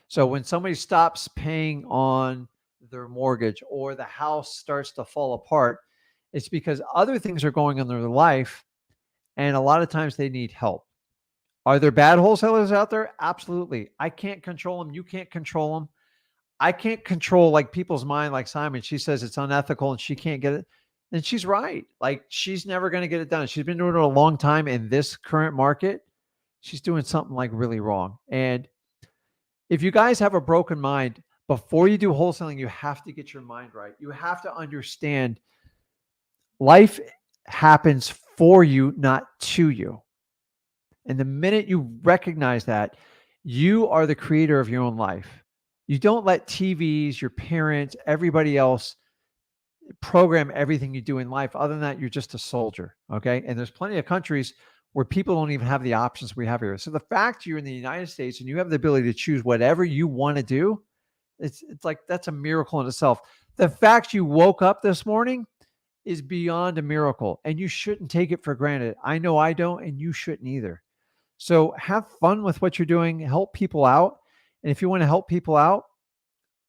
So when somebody stops paying on their mortgage or the house starts to fall apart, it's because other things are going on in their life, and a lot of times they need help. Are there bad wholesalers out there? Absolutely. I can't control them. You can't control them. I can't control like people's mind, like Simon. She says it's unethical and she can't get it. And she's right. Like, she's never going to get it done. She's been doing it a long time in this current market. She's doing something like really wrong. And if you guys have a broken mind, before you do wholesaling, you have to get your mind right. You have to understand life happens for you, not to you. And the minute you recognize that, you are the creator of your own life. You don't let TVs, your parents, everybody else program everything you do in life. Other than that, you're just a soldier. Okay. And there's plenty of countries where people don't even have the options we have here. So the fact you're in the United States and you have the ability to choose whatever you want to do, it's like, that's a miracle in itself. The fact you woke up this morning is beyond a miracle, and you shouldn't take it for granted. I know I don't, and you shouldn't either. So have fun with what you're doing. Help people out. And if you want to help people out,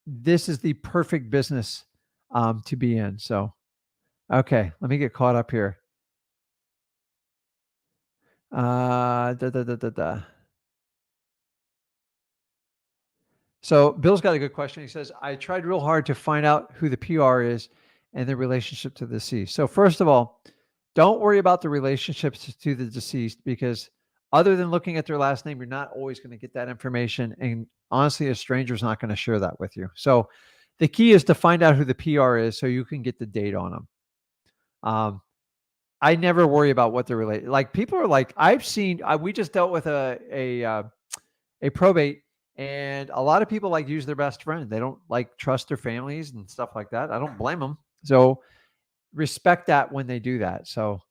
this is the perfect business to be in. So, okay, let me get caught up here. So Bill's got a good question. He says, I tried real hard to find out who the PR is and the relationship to the deceased. So first of all, don't worry about the relationships to the deceased, because other than looking at their last name, you're not always going to get that information. And honestly, a stranger is not going to share that with you. So The key is to find out who the PR is so you can get the date on them. I never worry about what they're related. Like people are like, I've seen, we just dealt with a probate, and a lot of people like use their best friend. They don't like trust their families and stuff like that. I don't blame them. So respect that when they do that. So,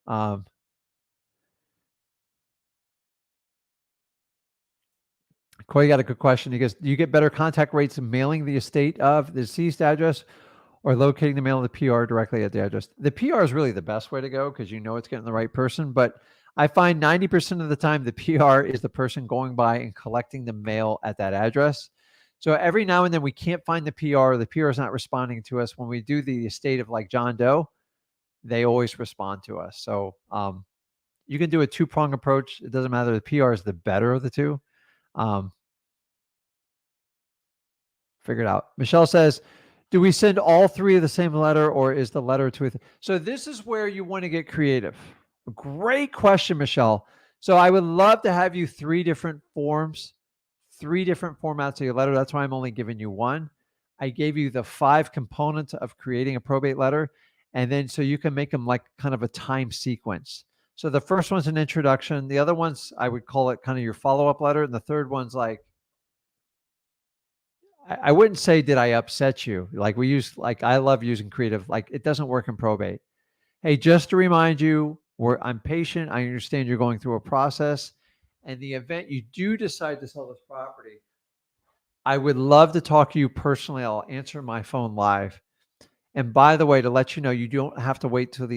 Corey got a good question. He goes, do you get better contact rates in mailing the estate of the deceased address or locating the mail of the PR directly at the address? The PR is really the best way to go because you know it's getting the right person. But I find 90% of the time the PR is the person going by and collecting the mail at that address. So every now and then we can't find the PR. The PR is not responding to us. When we do the estate of like John Doe, they always respond to us. So you can do a two-prong approach. It doesn't matter. The PR is the better of the two. Figure it out. Michelle says, do we send all three of the same letter, or is the letter to it? So this is where you want to get creative. Great question, Michelle. So I would love to have you 3 different forms, 3 different formats of your letter. That's why I'm only giving you one. I gave you the 5 components of creating a probate letter. And then so you can make them like kind of a time sequence. So the first one's an introduction. The other ones, I would call it kind of your follow-up letter. And the third one's like, I wouldn't say, did I upset you? Like we use, like I love using creative, like it doesn't work in probate. Hey, just to remind you, I'm patient. I understand you're going through a process. And the event you do decide to sell this property, I would love to talk to you personally. I'll answer my phone live. And by the way, to let you know, you don't have to wait till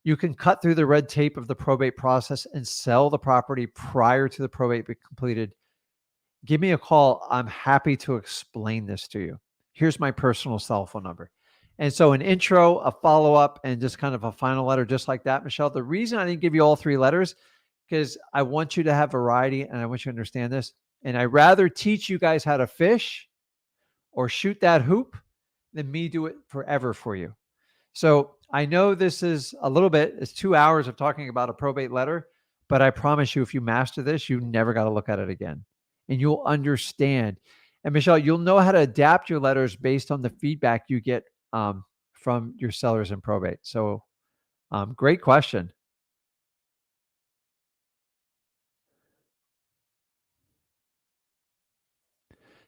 you can cut through the red tape of the probate process and sell the property prior to the probate being completed. Give me a call. I'm happy to explain this to you. Here's my personal cell phone number. And so an intro, a follow-up, and just kind of a final letter, just like that, Michelle. The reason I didn't give you all 3 letters, because I want you to have variety and I want you to understand this. And I'd rather teach you guys how to fish or shoot that hoop than me do it forever for you. So I know this is a little bit, it's 2 hours of talking about a probate letter, but I promise you, if you master this, you never got to look at it again. And you'll understand. And Michelle, you'll know how to adapt your letters based on the feedback you get from your sellers in probate. So great question.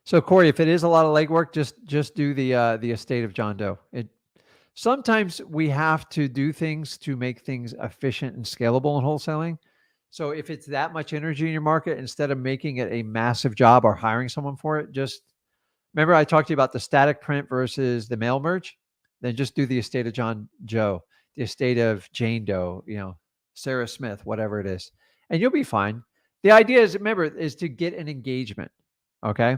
So Corey, if it is a lot of legwork, just do the estate of John Doe. Sometimes we have to do things to make things efficient and scalable in wholesaling. So if it's that much energy in your market, instead of making it a massive job or hiring someone for it, just remember I talked to you about the static print versus the mail merge. Then just do the estate of John Joe, the estate of Jane Doe, Sarah Smith, whatever it is, and you'll be fine. The idea is, remember, is to get an engagement. Okay.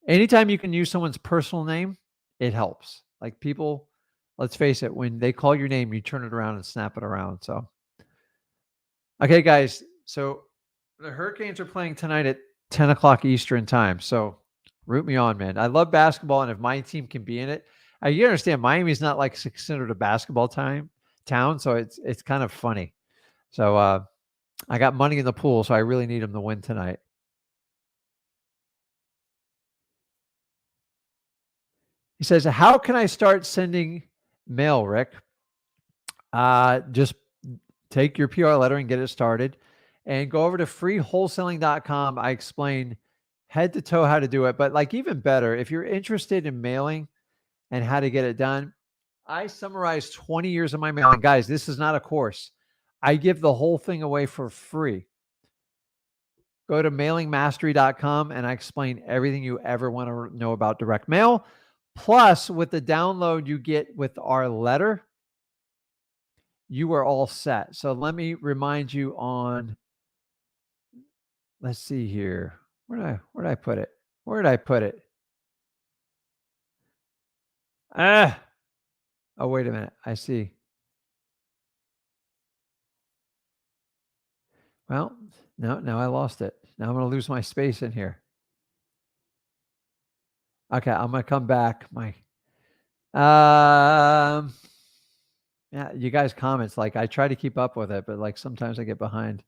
Anytime you can use someone's personal name, it helps. Like people, let's face it, when they call your name, you turn it around and snap it around. So, okay, guys. So the Hurricanes are playing tonight at 10 o'clock Eastern time. So root me on, man. I love basketball. And if my team can be in it, you understand Miami's not like considered a basketball town. So it's kind of funny. So I got money in the pool. So I really need them to win tonight. He says, how can I start sending mail, Rick? Just take your PR letter and get it started and go over to freewholesaling.com. I explain head to toe how to do it, but like even better, if you're interested in mailing and how to get it done, I summarize 20 years of my mailing. Guys, this is not a course. I give the whole thing away for free. Go to mailingmastery.com and I explain everything you ever want to know about direct mail. Plus, with the download you get with our letter, you are all set. So let me remind you on, let's see here. Where did I put it? Where did I put it? Oh, wait a minute. I see. Well, no, now I lost it. Now I'm going to lose my space in here. Okay, I'm going to come back. Yeah, you guys' comments, like I try to keep up with it, but like sometimes I get behind.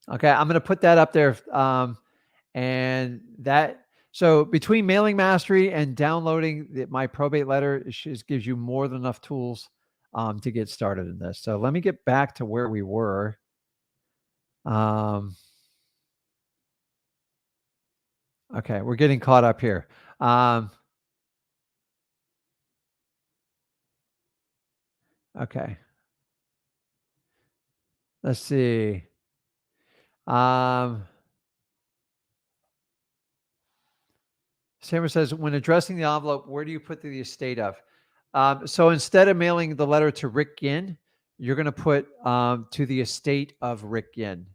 Okay, I'm going to put that up there. And that, So between Mailing Mastery and downloading my probate letter, it just gives you more than enough tools to get started in this. So let me get back to where we were. Okay, we're getting caught up here. Okay. Let's see. Sammer says, when addressing the envelope, where do you put the estate of? So instead of mailing the letter to Rick Ginn, you're going to put to the estate of Rick Ginn.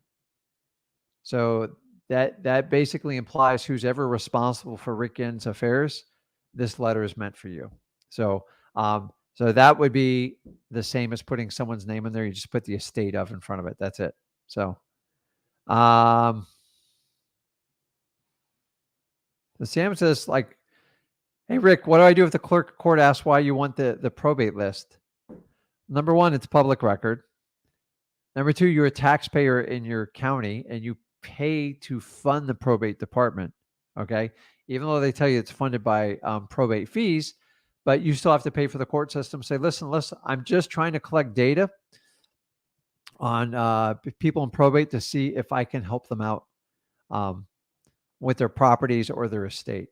So that basically implies who's ever responsible for Rick Ginn's affairs, this letter is meant for you. So so that would be the same as putting someone's name in there. You just put the estate of in front of it. That's it. So Sam says, like, hey, Rick, what do I do if the clerk of court asks why you want the probate list? Number one, it's public record. Number two, you're a taxpayer in your county and you pay to fund the probate department. Okay. Even though they tell you it's funded by probate fees, but you still have to pay for the court system. Say, listen, I'm just trying to collect data on people in probate to see if I can help them out with their properties or their estate.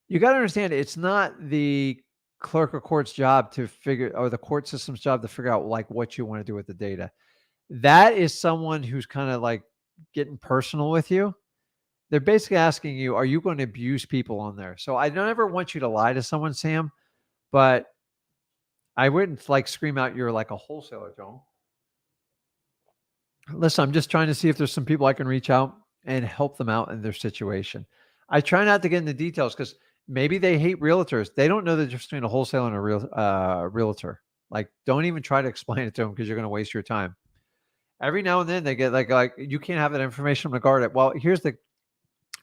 You got to understand, it's not the clerk of court's job to figure, or the court system's job to figure out like what you want to do with the data. That is someone who's kind of like getting personal with you. They're basically asking you, are you going to abuse people on there? So I don't ever want you to lie to someone, Sam, but I wouldn't like scream out you're like a wholesaler, Joan. Listen, I'm just trying to see if there's some people I can reach out and help them out in their situation. I try not to get into details because maybe they hate realtors. They don't know the difference between a wholesaler and a realtor. Like, don't even try to explain it to them because you're going to waste your time. Every now and then they get like you can't have that information. I'm going to guard it. Well, here's the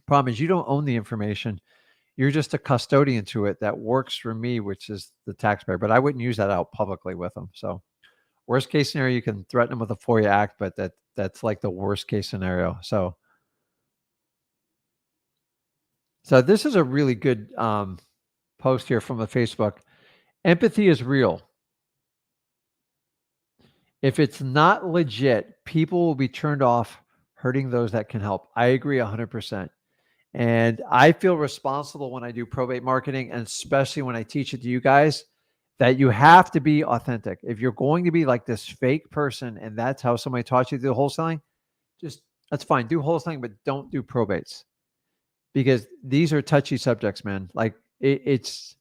problem: is you don't own the information. You're just a custodian to it that works for me, which is the taxpayer. But I wouldn't use that out publicly with them. So worst case scenario, you can threaten them with a FOIA act, but that's like the worst case scenario. So this is a really good post here from the Facebook. Empathy is real. If it's not legit, people will be turned off hurting those that can help. I agree 100%. And I feel responsible when I do probate marketing, and especially when I teach it to you guys, that you have to be authentic. If you're going to be like this fake person and that's how somebody taught you to do wholesaling, that's fine. Do wholesaling, but don't do probates, because these are touchy subjects, man. Like it's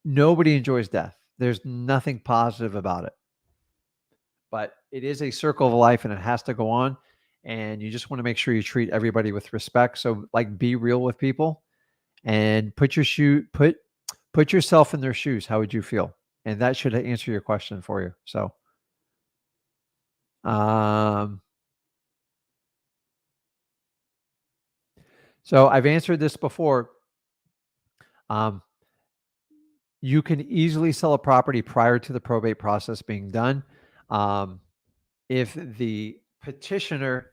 nobody enjoys death. There's nothing positive about it. But it is a circle of life and it has to go on. And you just want to make sure you treat everybody with respect. So like be real with people and put yourself in their shoes. How would you feel? And that should answer your question for you. So so I've answered this before. You can easily sell a property prior to the probate process being done. If the petitioner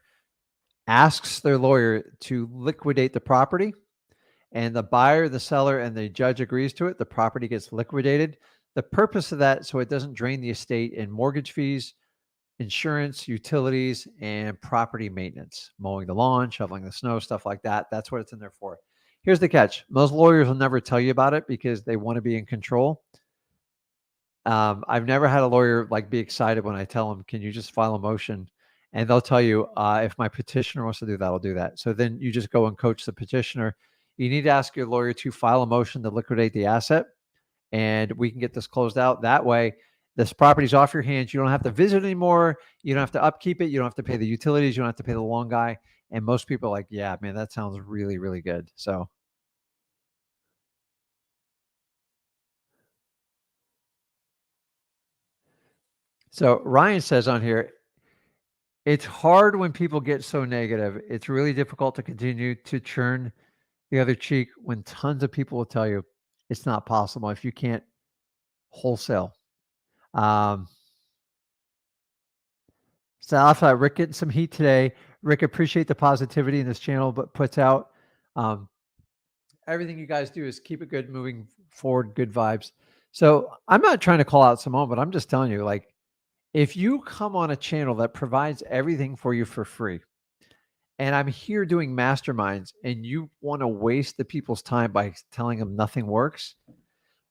asks their lawyer to liquidate the property and the buyer, the seller, and the judge agrees to it, the property gets liquidated. The purpose of that, so it doesn't drain the estate in mortgage fees, insurance, utilities, and property maintenance, mowing the lawn, shoveling the snow, stuff like that. That's what it's in there for. Here's the catch. Most lawyers will never tell you about it because they want to be in control. I've never had a lawyer like be excited when I tell them, can you just file a motion? And they'll tell you, if my petitioner wants to do that, I'll do that. So then you just go and coach the petitioner. You need to ask your lawyer to file a motion to liquidate the asset, and we can get this closed out. That way, this property's off your hands. You don't have to visit anymore. You don't have to upkeep it. You don't have to pay the utilities. You don't have to pay the loan guy. And most people are like, yeah, man, that sounds really, really good. So Ryan says on here, it's hard when people get so negative. It's really difficult to continue to turn the other cheek when tons of people will tell you it's not possible if you can't wholesale. So I thought Rick getting some heat today. Rick, appreciate the positivity in this channel, but puts out. Everything you guys do is keep it good, moving forward, good vibes. So I'm not trying to call out Simone, but I'm just telling you, like, if you come on a channel that provides everything for you for free, and I'm here doing masterminds, and you want to waste the people's time by telling them nothing works,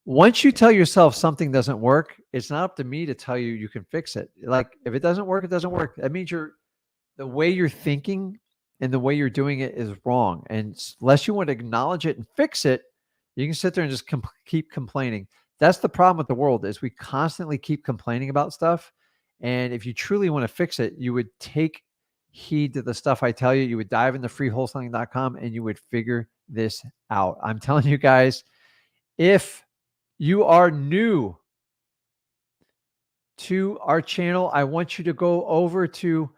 once you tell yourself something doesn't work, it's not up to me to tell you you can fix it. Like, if it doesn't work, it doesn't work. That means the way you're thinking and the way you're doing it is wrong. And unless you want to acknowledge it and fix it, you can sit there and just keep complaining. That's the problem with the world, is we constantly keep complaining about stuff. And if you truly want to fix it, you would take heed to the stuff I tell you. You would dive into freewholesaling.com and you would figure this out. I'm telling you guys, if you are new to our channel, I want you to go over to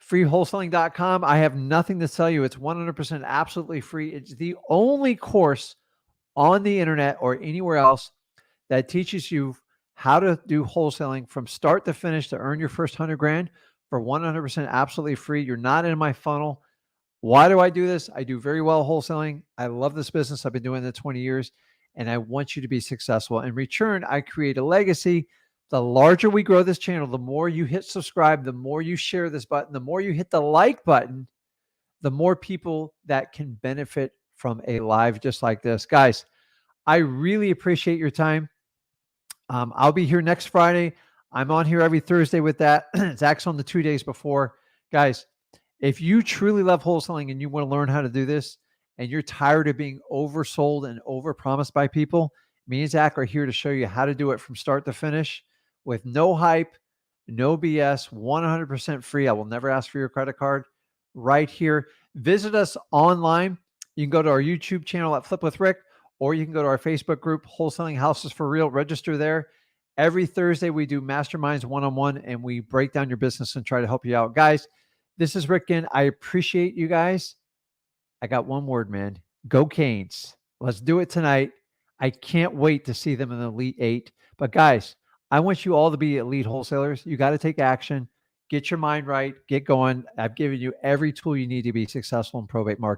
freewholesaling.com. I have nothing to sell you. It's 100% absolutely free. It's the only course on the internet or anywhere else that teaches you how to do wholesaling from start to finish to earn your first 100 grand for 100% absolutely free. You're not in my funnel. Why do I do this? I do very well wholesaling. I love this business. I've been doing it 20 years, and I want you to be successful. In return, I create a legacy. The larger we grow this channel, the more you hit subscribe, the more you share this button, the more you hit the like button, the more people that can benefit from a live just like this. Guys, I really appreciate your time. I'll be here next Friday. I'm on here every Thursday with that. Zach's on the 2 days before. Guys, if you truly love wholesaling and you want to learn how to do this, and you're tired of being oversold and overpromised by people, me and Zach are here to show you how to do it from start to finish with no hype, no BS, 100% free. I will never ask for your credit card right here. Visit us online. You can go to our YouTube channel at Flip with Rick, or you can go to our Facebook group, Wholesaling Houses for Real. Register there. Every Thursday, we do masterminds one-on-one, and we break down your business and try to help you out. Guys, this is Rick Ginn. I appreciate you guys. I got one word, man. Go Canes. Let's do it tonight. I can't wait to see them in the Elite 8. But guys, I want you all to be elite wholesalers. You got to take action. Get your mind right. Get going. I've given you every tool you need to be successful in probate marketing.